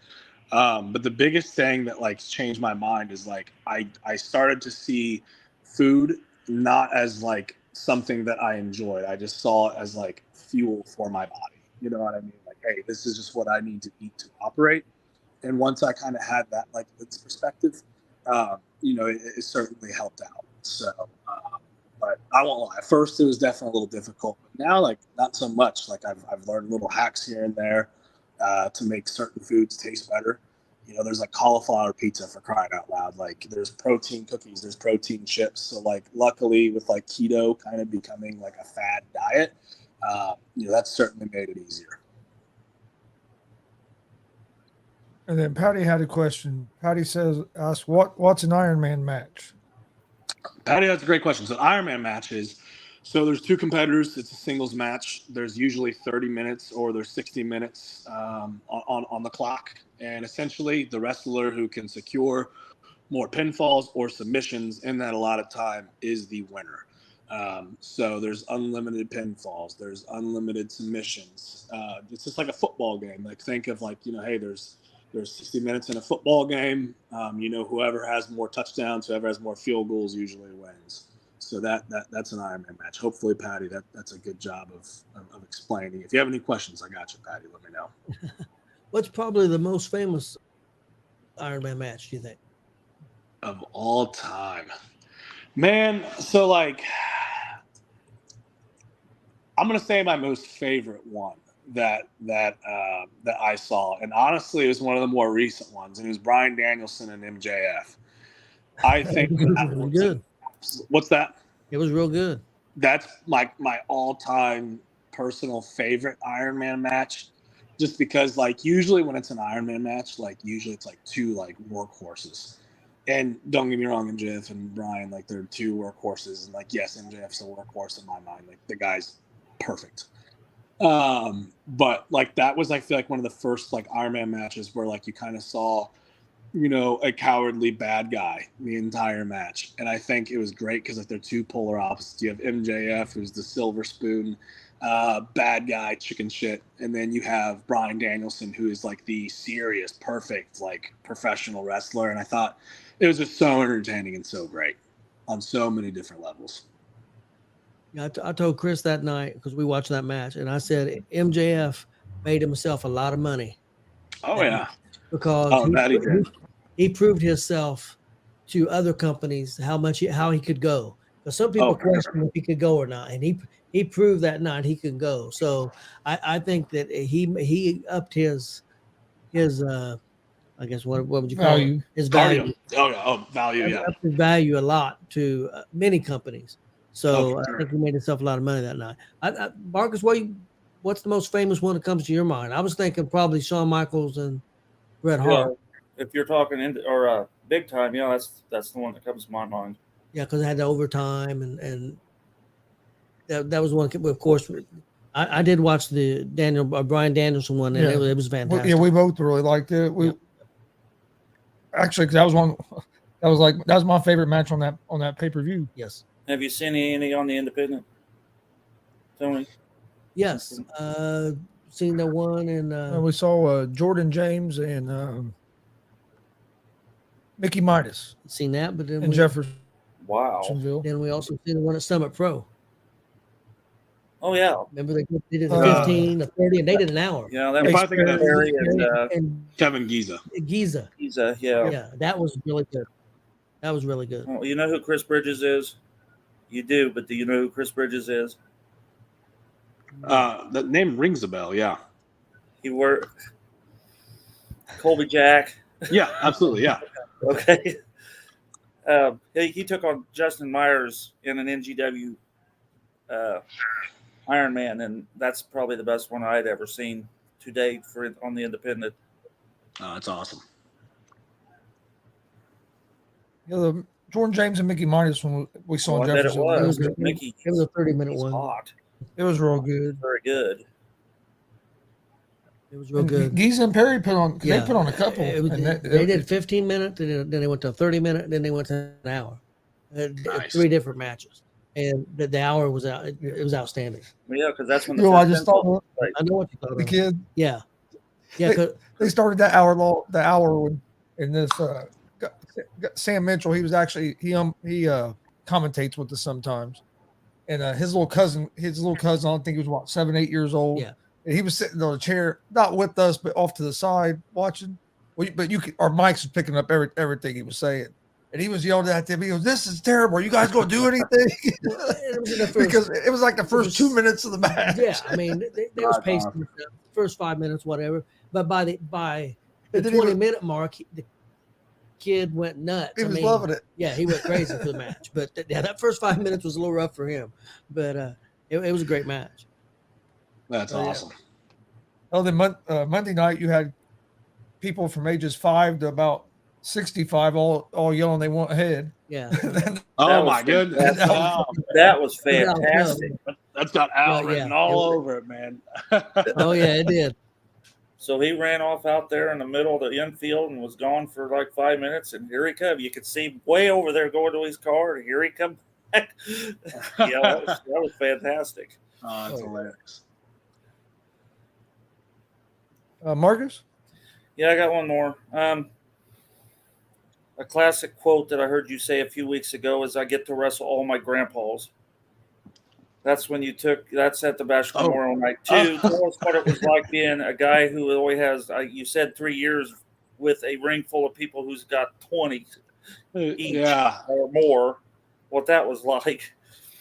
But the biggest thing that like changed my mind is like I started to see food not as like something that I enjoyed. I just saw it as like fuel for my body. You know what I mean? Like, hey, this is just what I need to eat to operate. And once I kind of had that like this perspective, it certainly helped out. So, but I won't lie. At first, it was definitely a little difficult, but now like not so much. Like I've learned little hacks here and there to make certain foods taste better. There's like cauliflower pizza, for crying out loud. Like there's protein cookies, there's protein chips. So like luckily with like keto kind of becoming like a fad diet, that's certainly made it easier. And then Patty had a question. Patty asked, what's an Ironman match? Patty, that's a great question. So Ironman matches, so there's two competitors. It's a singles match. There's usually 30 minutes or there's 60 minutes on the clock. And essentially the wrestler who can secure more pinfalls or submissions in that allotted time is the winner. So there's unlimited pinfalls. There's unlimited submissions. It's just like a football game. Like think of like, hey, there's 60 minutes in a football game. Whoever has more touchdowns, whoever has more field goals usually wins. So that's an Ironman match. Hopefully, Patty, that's a good job of explaining. If you have any questions, I got you, Patty. Let me know. What's probably the most famous Ironman match, do you think? Of all time. Man, so like I'm gonna say my most favorite one that I saw, and honestly, it was one of the more recent ones, and it was Bryan Danielson and MJF. I think that Really was good. What's that? It was real good. That's my all-time personal favorite Ironman match, just because like usually when it's an Ironman match, like usually it's like two like workhorses. And don't get me wrong, MJF and Bryan, like they're two workhorses, and like yes, MJF's a workhorse in my mind. Like the guy's perfect. But like that was, I feel like, one of the first like Ironman matches where like you kind of saw, a cowardly bad guy the entire match. And I think it was great because like they're two polar opposites. You have MJF, who's the silver spoon, bad guy, chicken shit. And then you have Bryan Danielson, who is like the serious, perfect, like professional wrestler. And I thought it was just so entertaining and so great on so many different levels. Yeah, I told Chris that night because we watched that match, and I said MJF made himself a lot of money. Oh, yeah. Because did. He proved himself to other companies how he could go. Because some people question if he could go or not, and he proved that night he could go. So I think that he upped his I guess what would you call it? His value. Value, yeah. Upped his value a lot to many companies. So I think he made himself a lot of money that night. Marcus, what's the most famous one that comes to your mind? I was thinking probably Shawn Michaels and Bret Hart. If you're talking big time, that's the one that comes to my mind. Yeah, because it had the overtime and that was one. Of course, I did watch the Bryan Danielson one, and it was fantastic. Yeah, we both really liked it. Actually, because that was my favorite match on that pay-per-view. Yes. Have you seen any on the independent, Tony? Yes. Seen the one and we saw Jordan James and Mickey Midas. Seen that, but then Jefferson. Wow. Then we also seen the one at Summit Pro. Oh yeah. Remember they did the 15, the 30, and they did an hour. Yeah, that was Perry and Kevin Giza. Giza, yeah. Yeah, that was really good. That was really good. Well, you know who Chris Bridges is? You do, but do you know who Chris Bridges is? The name rings a bell, yeah. He were Colby Jack. Yeah, absolutely. Yeah. Okay. He took on Justin Myers in an NGW Ironman, and that's probably the best one I'd ever seen to date on the independent. Oh, that's awesome. Yeah, the Jordan James and Mickey Minus when we saw in I bet it Jefferson. was. It was a 30-minute one. Hot. It was real good. Very good. It was real good. Giza and Perry put on. They put on a couple. They did 15 minutes, then they went to a 30-minute, then they went to an hour. Nice. 3 different matches, and the hour was out. It was outstanding. Well, yeah, because that's when You know, I just thought I know what you thought. the kid. Yeah. They started that hour long. The hour when in this Sam Mitchell. He was actually he commentates with us sometimes, and his little cousin. I don't think he was what 7, 8 years old. Yeah. And he was sitting on a chair, not with us, but off to the side watching. But our mics was picking up everything he was saying. And he was yelling at them. He goes, "This is terrible. Are you guys going to do anything?" Because it was like the first 2 minutes of the match. Yeah, I mean, they was pacing the first 5 minutes, whatever. But by the 20-minute mark, the kid went nuts. He was loving it. Yeah, he went crazy for the match. But that first 5 minutes was a little rough for him. But it was a great match. That's awesome. Oh, then Monday night you had people from ages 5 to about 65 all yelling they want ahead. Yeah. Oh my goodness. That was fantastic. That's got Al written all over it, man. Oh yeah, it did. So he ran off out there in the middle of the infield and was gone for like 5 minutes, and here he come. You could see him way over there going to his car, and here he come back. Yeah, that was fantastic. Oh, that's hilarious. Marcus? Yeah, I got one more. A classic quote that I heard you say a few weeks ago is, "I get to wrestle all my grandpas." That's when that's at the Bash Memorial Night too. Tell us what it was like being a guy who only has, you said 3 years with a ring full of people who's got 20 each or more. What that was like.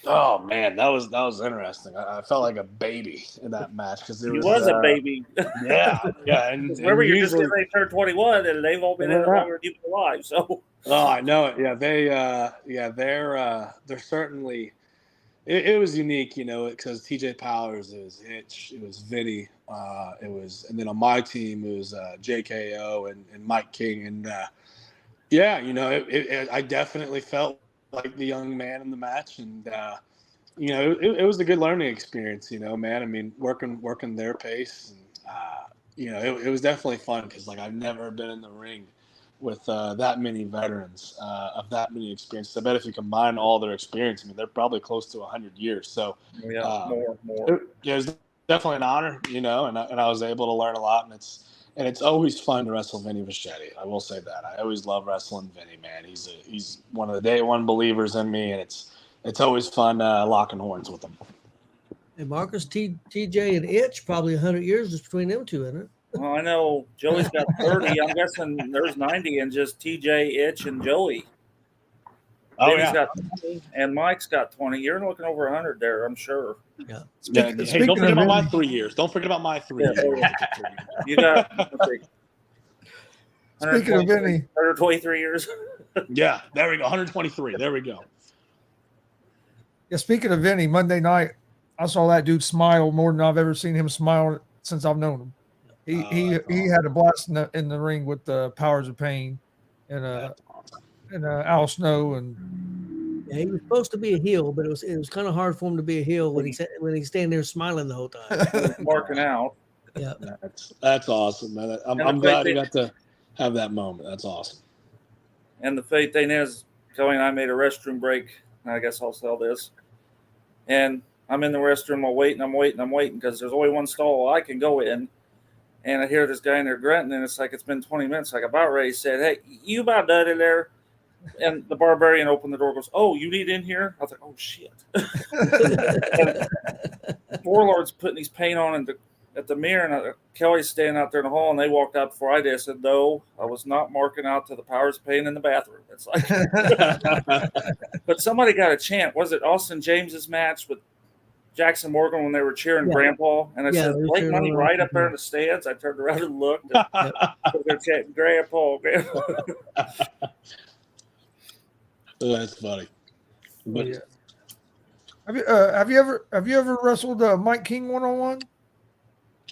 Oh man, that was interesting. I felt like a baby in that match because he was a baby. Yeah. And remember, you're just because they turned 21 and they've all been in longer than you've been alive. So. Oh, I know it. Yeah, they're certainly. It was unique, because TJ Powers, it was Hitch, it was Vinny, and then on my team it was JKO and Mike King, and I definitely felt like the young man in the match, and it was a good learning experience, man. I mean, working their pace, and it was definitely fun because I've never been in the ring with that many veterans of that many experiences. I bet if you combine all their experience, they're probably close to 100 years. So more. It was definitely an honor, and I was able to learn a lot, and it's always fun to wrestle Vinny Vichetti. I will say that. I always love wrestling Vinny, man. He's one of the day one believers in me, and it's always fun locking horns with him. And Marcus, TJ, and Itch, probably 100 years just between them two, isn't it? Well, I know Joey's got 30. I'm guessing there's 90 in just TJ, Itch, and Joey. Oh, Vinny's got 20, and Mike's got 20. You're looking over 100 there, I'm sure. Yeah. Hey, don't forget about my 3 years. Don't forget about my 3 years. You got Speaking of Vinny, 123 years. Yeah, there we go. 123. There we go. Yeah, speaking of Vinny, Monday night, I saw that dude smile more than I've ever seen him smile since I've known him. He had a blast in the ring with the Powers of Pain and Al Snow, and he was supposed to be a heel, but it was kind of hard for him to be a heel when he's standing there smiling the whole time, marking out. Yeah, that's awesome, man. I'm glad you got to have that moment. That's awesome. And the funny thing is, Joey and I made a restroom break. I guess I'll sell this. And I'm in the restroom. I'm waiting because there's only one stall I can go in. And I hear this guy in there grunting, and it's like it's been 20 minutes. Like about ready, said, "Hey, you about done in there?" And the Barbarian opened the door, goes, "Oh, you need in here?" I was like, "Oh shit!" Warlord's putting his paint on at the mirror, and Kelly's standing out there in the hall, and they walked out before I did. I said, "No, I was not marking out to the Powers of Pain in the bathroom." It's like, but somebody got a chant. Was it Austin James's match with Jackson Morgan when they were cheering Yeah. Grandpa, and I Yeah, said they were Blake cheering Money him right on. up there in the stands. I turned around and looked, and they're chanting Grandpa. That's funny. But Yeah. Have you ever wrestled Mike King 1-on-1?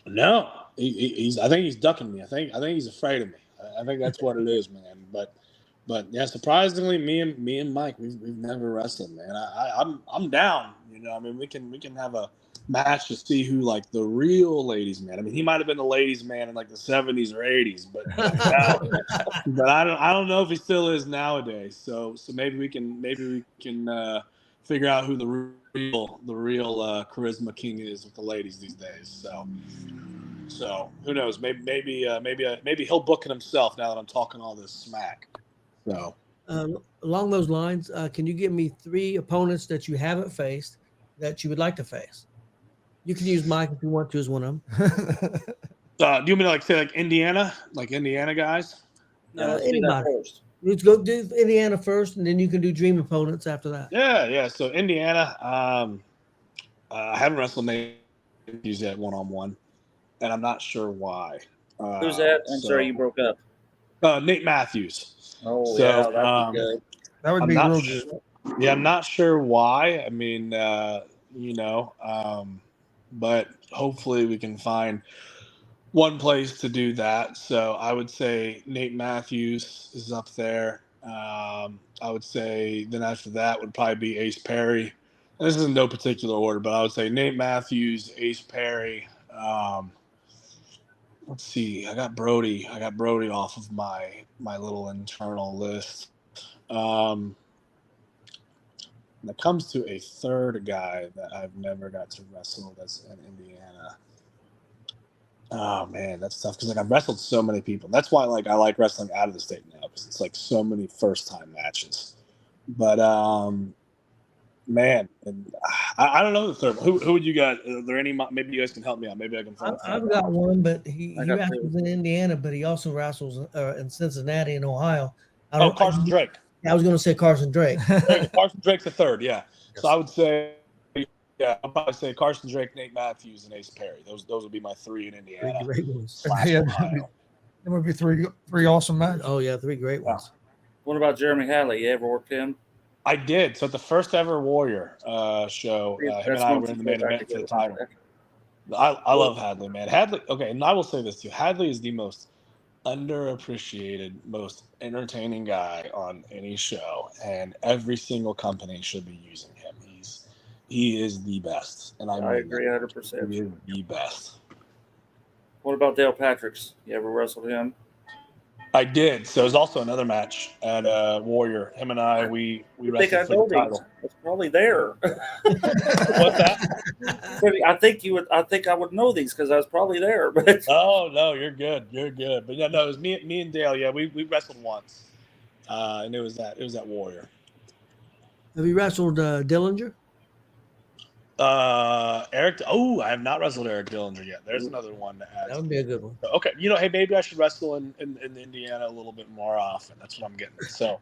no, he's. I think he's ducking me. I think he's afraid of me. I think that's what it is, man. But yeah, surprisingly, me and Mike, we've never wrestled, man. I'm down. You know, I mean, we can have a match to see who like the real ladies man. I mean, he might have been the ladies man in like the 70s or 80s, but but I don't know if he still is nowadays. So maybe we can figure out who the real charisma king is with the ladies these days. So who knows? Maybe he'll book it himself now that I'm talking all this smack. So Along those lines, can you give me 3 opponents that you haven't faced that you would like to face? You can use Mike if you want to as one of them. do you want me to like say like Indiana guys? Let's do that Anybody. first. Let's go do Indiana first, and then you can do dream opponents after that. Yeah. So Indiana, I haven't wrestled Nate Matthews yet 1-on-1, and I'm not sure why. Who's that? I'm sorry, you broke up. Nate Matthews. Oh, So, yeah, that'd be good. That would I'm be not real sh- good. Yeah, I'm not sure why. I mean, but hopefully we can find one place to do that. So I would say Nate Matthews is up there. I would say then after that would probably be Ace Perry. And this is in no particular order, but I would say Nate Matthews, Ace Perry. Let's see. I got Brody off of my little internal list. When it comes to a third guy that I've never got to wrestle that's in Indiana. Oh man, that's tough because like I've wrestled so many people. That's why like I like wrestling out of the state now because it's like so many first time matches. But man, and I don't know the third. Who would you guys? Are there any? Maybe you guys can help me out. Maybe I can find. I've got one, but he got wrestles in Indiana, but he also wrestles in Cincinnati and Ohio. Carson Drake. I was going to say Carson Drake. Carson Drake's the third, yeah. So I would say, I'll probably say Carson Drake, Nate Matthews, and Ace Perry. Those would be my 3 in Indiana. 3 great ones. Yeah, there would be three awesome matches. Oh yeah, 3 great ones. What about Jeremy Hadley? You ever worked him? I did. So at the first ever Warrior show, him and I were in the main event for the title. I love Hadley, man. Hadley. Okay, and I will say this too. Hadley is the most underappreciated, most entertaining guy on any show, and every single company should be using him. He is the best, and I agree 100%. He is the best. What about Dale Patricks? You ever wrestled him? I did. So it was also another match at Warrior. Him and I, we wrestled for the title. It's probably there. What's that? I think I would know these because I was probably there. But Oh no, you're good. But yeah, no, it was me and Dale. Yeah, we wrestled once, and it was at Warrior. Have you wrestled Dillinger? Eric. Oh, I have not wrestled Eric Dillinger yet. There's another one to add. That would be a good one. Okay, hey, maybe I should wrestle in Indiana a little bit more often. That's what I'm getting. So,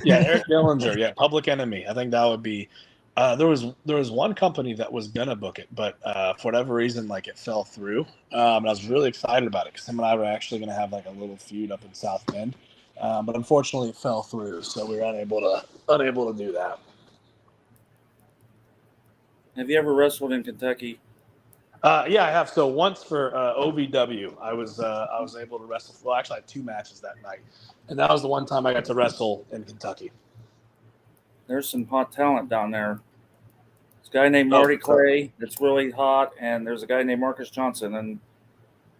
yeah, Eric Dillinger. Yeah, Public Enemy. I think that would be. There was one company that was gonna book it, but for whatever reason, like it fell through. And I was really excited about it because him and I were actually gonna have like a little feud up in South Bend, but unfortunately it fell through, so we were unable to do that. have you ever wrestled in Kentucky? Yeah, I have. So once for OVW, I was able to wrestle. Well, actually, I had 2 matches that night, and that was the one time I got to wrestle in Kentucky. There's some hot talent down there. There's a guy named Marty Clay that's really hot, and there's a guy named Marcus Johnson, and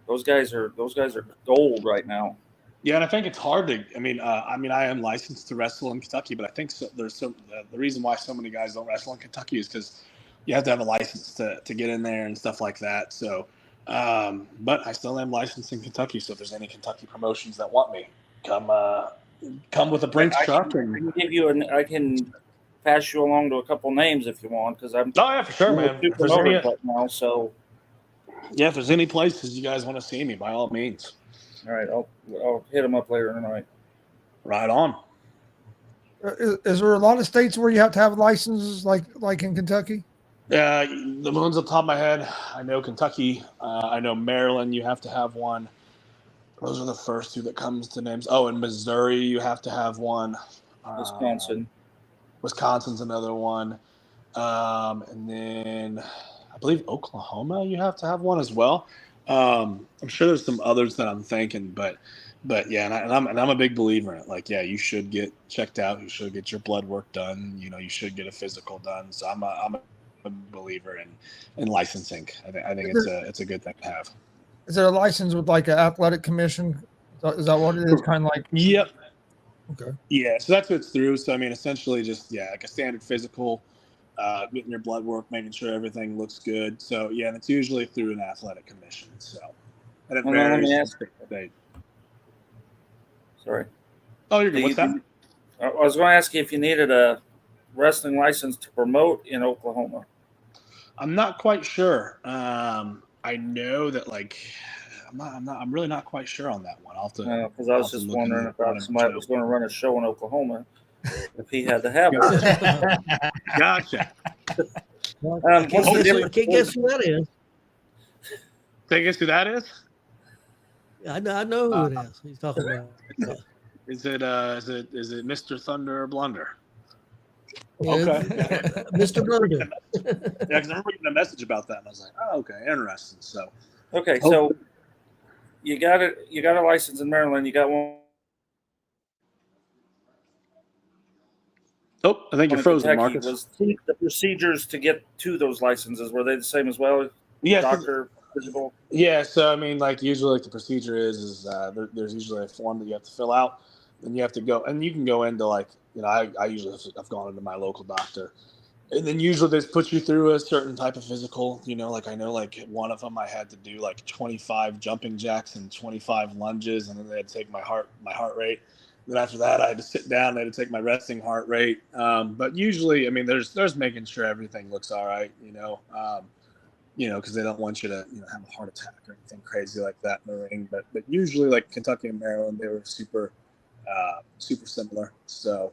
those guys are gold right now. Yeah, and I think it's hard to. I mean, I am licensed to wrestle in Kentucky, but I think the reason why so many guys don't wrestle in Kentucky is because you have to have a license to get in there and stuff like that. So, but I still am licensed in Kentucky. So if there's any Kentucky promotions that want me, come with a Brinks truck. I can pass you along to a couple names if you want, because I'm. Oh yeah, for sure, man. If right now, so. Yeah, if there's any places you guys want to see me, by all means. All right, I'll hit them up later tonight. Right on. Is there a lot of states where you have to have licenses like in Kentucky? The ones on top of my head, I know Kentucky. I know Maryland, you have to have one. Those are the first two that comes to names. Oh, in Missouri, you have to have one. Wisconsin's another one. And then I believe Oklahoma, you have to have one as well. I'm sure there's some others that I'm thinking, but yeah, and I'm a big believer in it. Like, yeah, you should get checked out. You should get your blood work done. You should get a physical done. So I'm a believer in licensing. I think it's a good thing to have. Is it a license with like an athletic commission? Is that what it is? Kind of like. Yep. Okay. Yeah. So that's what it's through. So I mean, essentially, just like a standard physical, getting your blood work, making sure everything looks good. So yeah, and it's usually through an athletic commission. So and it varies. Sorry. Oh, you're good. What's that? I was going to ask you if you needed a wrestling license to promote in Oklahoma. I'm not quite sure. I know that I'm really not quite sure on that one. I'll have to. Because I was just wondering if somebody was going to run a show in Oklahoma, if he had to have it. Gotcha. Can't guess who that is. Can you guess who that is? I know who it is. He's talking about. Is it Mr. Thunder or Blunder? Okay. Mr. Blunder. Yeah, because I remember getting a message about that, and I was like, "Oh, okay, interesting." So, so you got it. You got a license in Maryland. You got one. Oh, I think you're frozen, Marcus. Was the procedures to get to those licenses, were they the same as well? Yeah, doctor, physical. Yeah, so I mean, usually, the procedure is there's usually a form that you have to fill out, and you have to go, and you can go into I usually have gone into my local doctor, and then usually they put you through a certain type of physical. I know one of them I had to do 25 jumping jacks and 25 lunges, and then they had to take my heart rate. Then after that, I had to sit down. They had to take my resting heart rate. But usually, I mean, there's making sure everything looks all right. Because they don't want you to have a heart attack or anything crazy like that in the ring. But usually, Kentucky and Maryland, they were super similar. So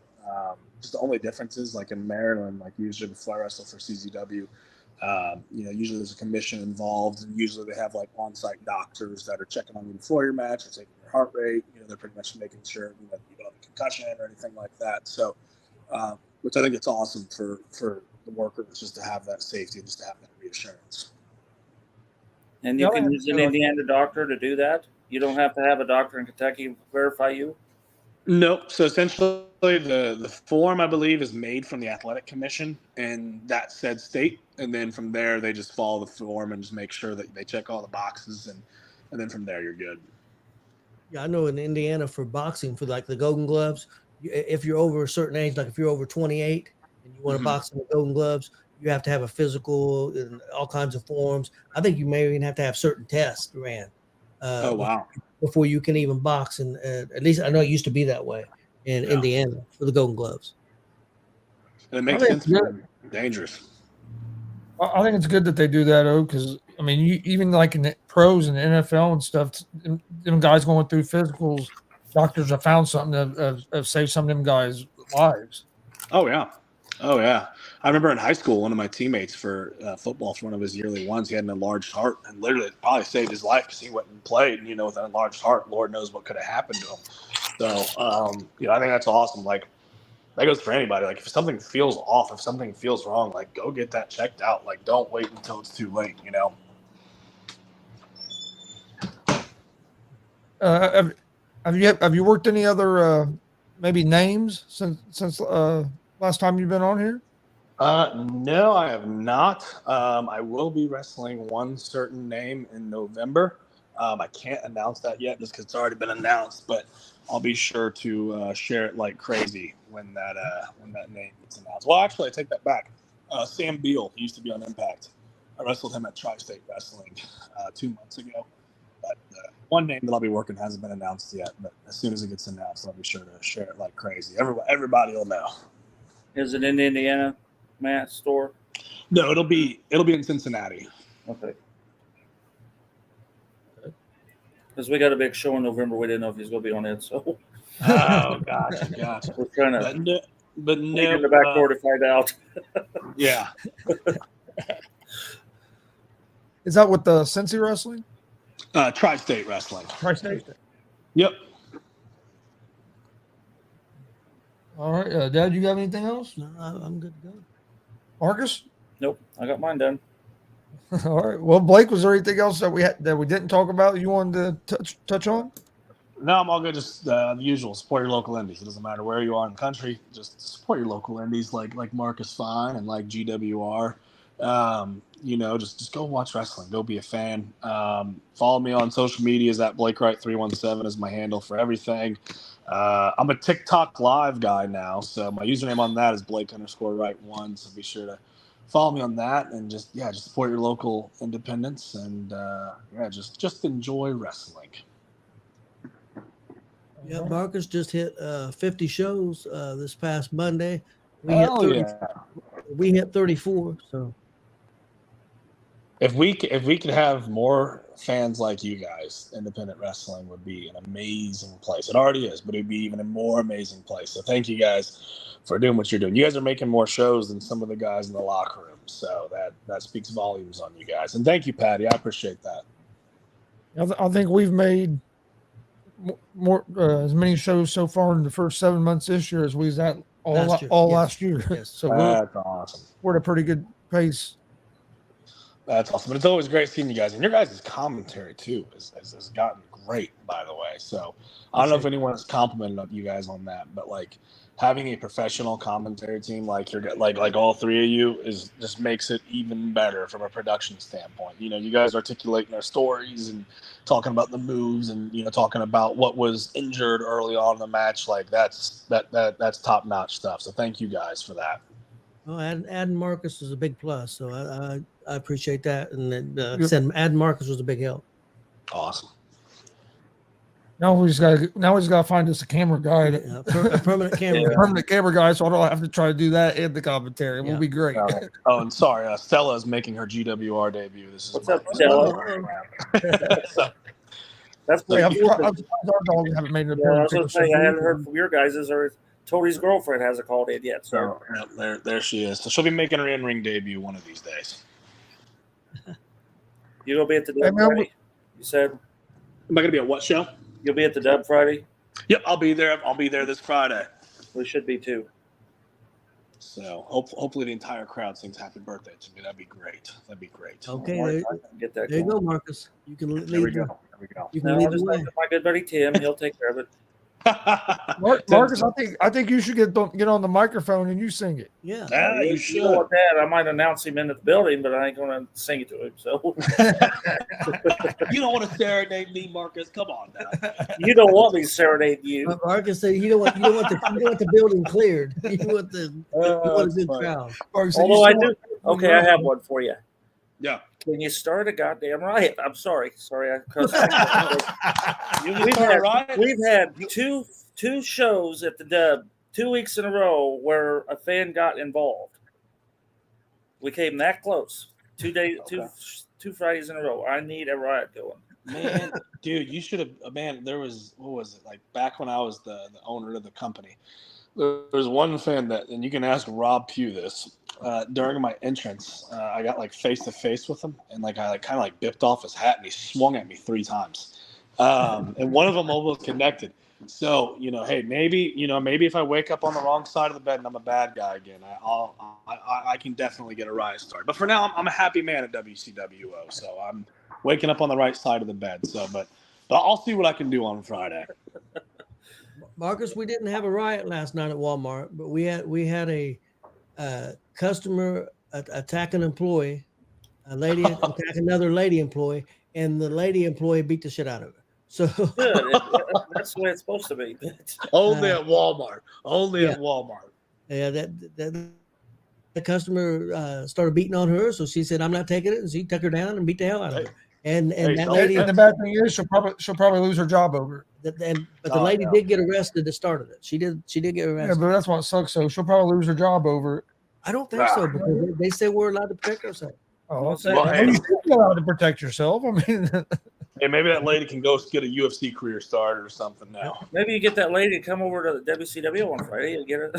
just the only difference is in Maryland, usually before I wrestle for CZW, usually there's a commission involved, and usually they have on-site doctors that are checking on you before your match or taking your heart rate. They're pretty much making sure you don't have a concussion or anything like that. So, which I think it's awesome for the workers just to have that safety, just to have that reassurance. And you can use an Indiana doctor to do that? You don't have to have a doctor in Kentucky verify you? Nope. So essentially the form, I believe, is made from the athletic commission in that said state. And then from there, they just follow the form and just make sure that they check all the boxes. And then from there, you're good. Yeah, I know in Indiana for boxing, for the Golden Gloves, if you're over a certain age, if you're over 28 and you want to box in the Golden Gloves, you have to have a physical and all kinds of forms. I think you may even have to have certain tests ran. Oh, wow. Before you can even box. And at least I know it used to be that way in Indiana for the Golden Gloves. And it makes sense for them. Dangerous. I think it's good that they do that, because I mean, even in the pros and the NFL and stuff, them guys going through physicals, doctors have found something that have saved some of them guys' lives. Oh yeah. I remember in high school, one of my teammates for football, for one of his yearly ones, he had an enlarged heart, and literally it probably saved his life because he went and played. With an enlarged heart, Lord knows what could have happened to him. So, I think that's awesome. That goes for anybody. If something feels off, if something feels wrong, go get that checked out. Don't wait until it's too late. Have you worked any other maybe names since last time you've been on here? No, I have not. I will be wrestling one certain name in November. I can't announce that yet just because it's already been announced, but I'll be sure to share it like crazy when that name gets announced. Well, actually, I take that back. Sam Beal, he used to be on Impact. I wrestled him at Tri-State Wrestling 2 months ago. But one name that I'll be working hasn't been announced yet, but as soon as it gets announced, I'll be sure to share it like crazy. Everybody will know. Is it in Indiana, Matt, store? No, it'll be in Cincinnati. Okay. Because we got a big show in November. We didn't know if he's going to be on it. So. Oh, gotcha. We're trying to but no, in the back door to find out. Yeah. Is that with the Cincy Wrestling? Tri-State Wrestling. Tri-State. Yep. All right, Dad, you got anything else? No, I'm good to go. Marcus? Nope, I got mine done. All right. Well, Blake, was there anything else that we didn't talk about you wanted to touch on? No, I'm all good. Just the usual. Support your local indies. It doesn't matter where you are in the country. Just support your local indies, like Marcus Fine and like G.W.R. Just go watch wrestling. Go be a fan. Follow me on social media. Is at Blake Wright 317 is my handle for everything. I'm a TikTok live guy now, so my username on that is Blake_Wright1. So be sure to follow me on that, and just support your local independents, and just enjoy wrestling. Yeah, Marcus just hit 50 shows this past Monday. We hit 34. So if we could have more fans like you guys, independent wrestling would be an amazing place. It already is, but it'd be even a more amazing place. So thank you guys for doing what you're doing. You guys are making more shows than some of the guys in the locker room, so that speaks volumes on you guys. And thank you, Patty. I appreciate that. I think we've made more as many shows so far in the first 7 months this year as we was at last year. Yes. So that's awesome. We're at a pretty good pace. That's awesome. But it's always great seeing you guys. And your guys' commentary, too, has gotten great, by the way. So I don't know if anyone has complimented you guys on that, but, like, having a professional commentary team like all three of you just makes it even better from a production standpoint. You know, you guys articulating our stories and talking about the moves and, talking about what was injured early on in the match. Like, that's top-notch stuff. So thank you guys for that. Well, adding Marcus is a big plus, so I appreciate that. And then adding Marcus was a big help. Awesome. Now we just gotta find us a camera guy, a permanent camera, permanent camera guy, so I don't have to try to do that in the commentary. It will be great. Oh, and sorry, Stella is making her G.W.R. debut. This is what's up, Stella? That's pretty cool. Our dog haven't made an appearance. I was going to say I haven't heard from your guys' or Tody's girlfriend hasn't called in yet. So there she is. So she'll be making her in-ring debut one of these days. You gonna be at the Dub Friday? You said. Am I gonna be at what show? You'll be at the Dub Friday? Yep, I'll be there. I'll be there this Friday. We should be too. So hopefully the entire crowd sings "Happy Birthday" to me. That'd be great. Okay, get that. There you go, Marcus. You can lead. There we go. You can lead the way. My good buddy Tim, he'll take care of it. Marcus, I think you should get on the microphone and you sing it. Yeah, you should. Know what that? I might announce him into the building, but I ain't going to sing it to him. So you don't want to serenade me, Marcus. Come on now. You don't want me to serenade you. Marcus said you don't want the building cleared. You want a good crowd. Although I do. Okay, I have one for you. Yeah. Can you start a goddamn riot? I'm sorry. I cussed. We've had two shows at the Dub 2 weeks in a row where a fan got involved. We came that close. 2 days, two Fridays in a row. I need a riot going. Man, dude, you should have. Man, there was like back when I was the owner of the company. There was one fan and you can ask Rob Pugh this. During my entrance, I got like face to face with him, and I kind of bipped off his hat, and he swung at me 3 times, and one of them almost connected. So hey, maybe if I wake up on the wrong side of the bed and I'm a bad guy again, I can definitely get a riot started. But for now, I'm a happy man at WCWO, so I'm waking up on the right side of the bed. So, but I'll see what I can do on Friday. Marcus, we didn't have a riot last night at Walmart, but we had a customer attack an employee, a lady attack another lady employee, and the lady employee beat the shit out of her. So good. That's the way it's supposed to be. Only at Walmart. At Walmart. Yeah, that the customer started beating on her, so she said, "I'm not taking it," and she took her down and beat the hell out of her. And that lady. And the bad thing is, she'll probably lose her job over it. But the lady did get arrested that started it. She did get arrested. Yeah, but that's what sucks. So she'll probably lose her job over it. I don't think so, because they say we're allowed to protect ourselves. Oh, you're allowed to protect yourself. I mean, Hey, maybe that lady can go get a UFC career started or something now. Maybe you get that lady to come over to the WCW on Friday and get her.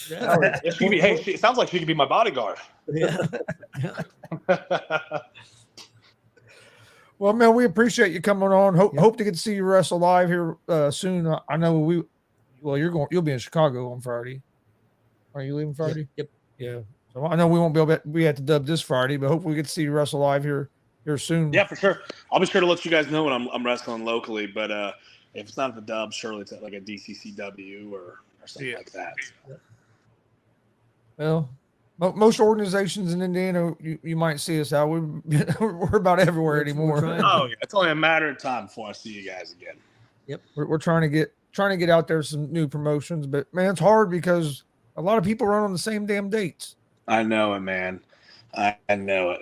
Yeah. It sounds like she could be my bodyguard. Yeah. Well, man, we appreciate you coming on. Hope to get to see you wrestle live here soon. I know you'll be in Chicago on Friday. Are you leaving Friday? Yep. Yeah. So I know we won't be able to be at the Dub this Friday, but hopefully we get to see you wrestle live here soon. Yeah, for sure. I'll be sure to let you guys know when I'm wrestling locally. But if it's not at the Dub, surely it's at like a DCCW or something like that. Well, most organizations in Indiana, you might see us out. We're about everywhere anymore. Oh yeah, it's only a matter of time before I see you guys again. Yep. We're trying to get out there some new promotions, but man, it's hard because a lot of people run on the same damn dates. I know it, man. I know it.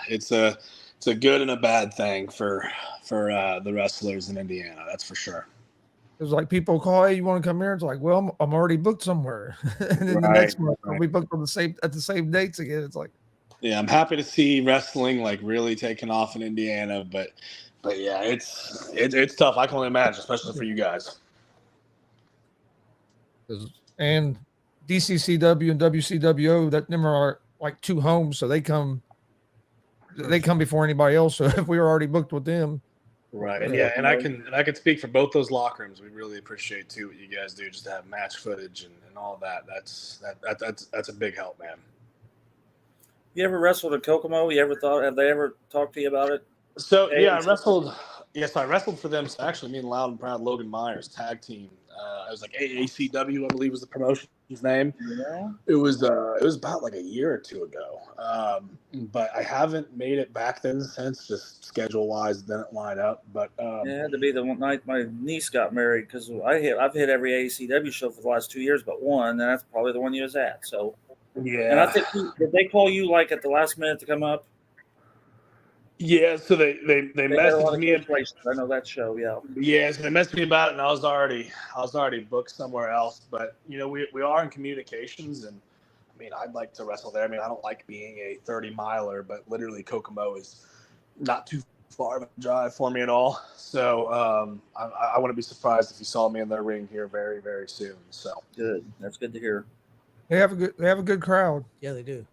It's a good and a bad thing for the wrestlers in Indiana. That's for sure. It's like people call, hey, you want to come here? It's like, well, I'm already booked somewhere, and then the next month I'll be booked on at the same dates again. It's like, yeah, I'm happy to see wrestling like really taking off in Indiana, but yeah, it's tough. I can only imagine, especially for you guys. And DCCW and WCWO, that them are like two homes, so they come before anybody else. So if we were already booked with them, right? And yeah, and I can speak for both those locker rooms. We really appreciate too what you guys do, just to have match footage and all that. That's a big help, man. You ever wrestled at Kokomo? Have they ever talked to you about it? So yeah, I wrestled. Yes, I wrestled for them. So actually, me and Loud and Proud Logan Myers tag team. It was like AACW, I believe was the promotion's name. Yeah. It was about like a year or two ago. But I haven't made it back then since, just schedule wise didn't line up. But it had to be the one night my niece got married, because I've hit every AACW show for the last 2 years but one, and that's probably the one you was at. So yeah. And I think did they call you like at the last minute to come up? Yeah, so they messaged me. I know that show. Yeah. Yeah, so they messaged me about it, and I was already booked somewhere else. But you know, we are in communications, and I mean, I'd like to wrestle there. I mean, I don't like being a 30-miler, but literally Kokomo is not too far of a drive for me at all. So I wouldn't be surprised if you saw me in their ring here very, very soon. So good. That's good to hear. They have a good crowd. Yeah, they do.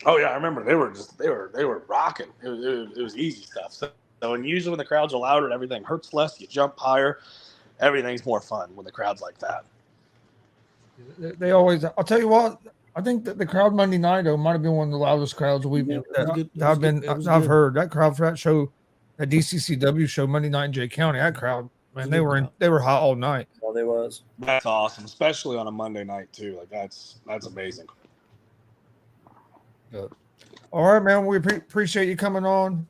Oh yeah, I remember they were rocking. It was easy stuff. So and usually when the crowds are louder, everything hurts less. You jump higher. Everything's more fun when the crowd's like that. They always. I'll tell you what. I think that the crowd Monday night might have been one of the loudest crowds I've heard. That crowd for that show, that DCCW show Monday night in Jay County. That crowd, man, they were hot all night. Well, they was. That's awesome, especially on a Monday night too. Like that's amazing. All right, man. We appreciate you coming on.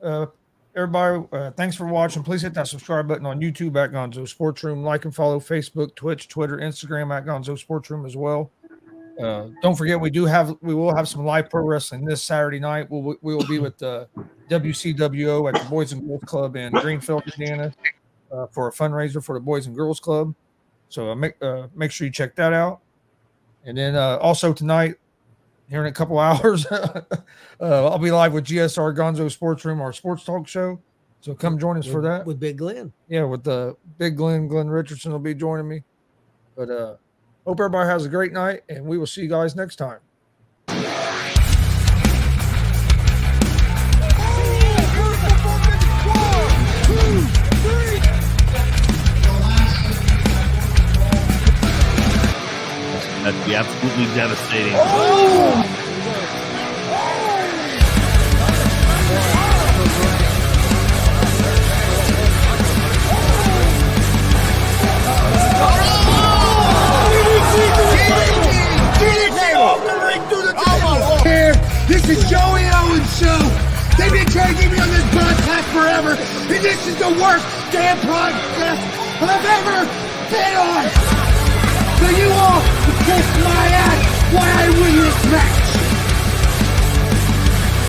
Everybody, thanks for watching. Please hit that subscribe button on YouTube at Gonzo Sports Room. Like and follow Facebook, Twitch, Twitter, Instagram at Gonzo Sports Room as well. Don't forget, we will have some live pro wrestling this Saturday night. We will be with the WCWO at the Boys and Girls Club in Greenfield, Indiana, for a fundraiser for the Boys and Girls Club. So make sure you check that out. And then also tonight, here in a couple hours, I'll be live with GSR Gonzo Sports Room, our sports talk show. So come join us for that. With Big Glenn. Yeah, with the Big Glenn Richardson will be joining me. But hope everybody has a great night, and we will see you guys next time. That'd be absolutely devastating. This is Joey Owens' show. They've been trying to get me on this podcast forever, and this is the worst damn podcast I've ever been on. So you all can kiss my ass while I win this match.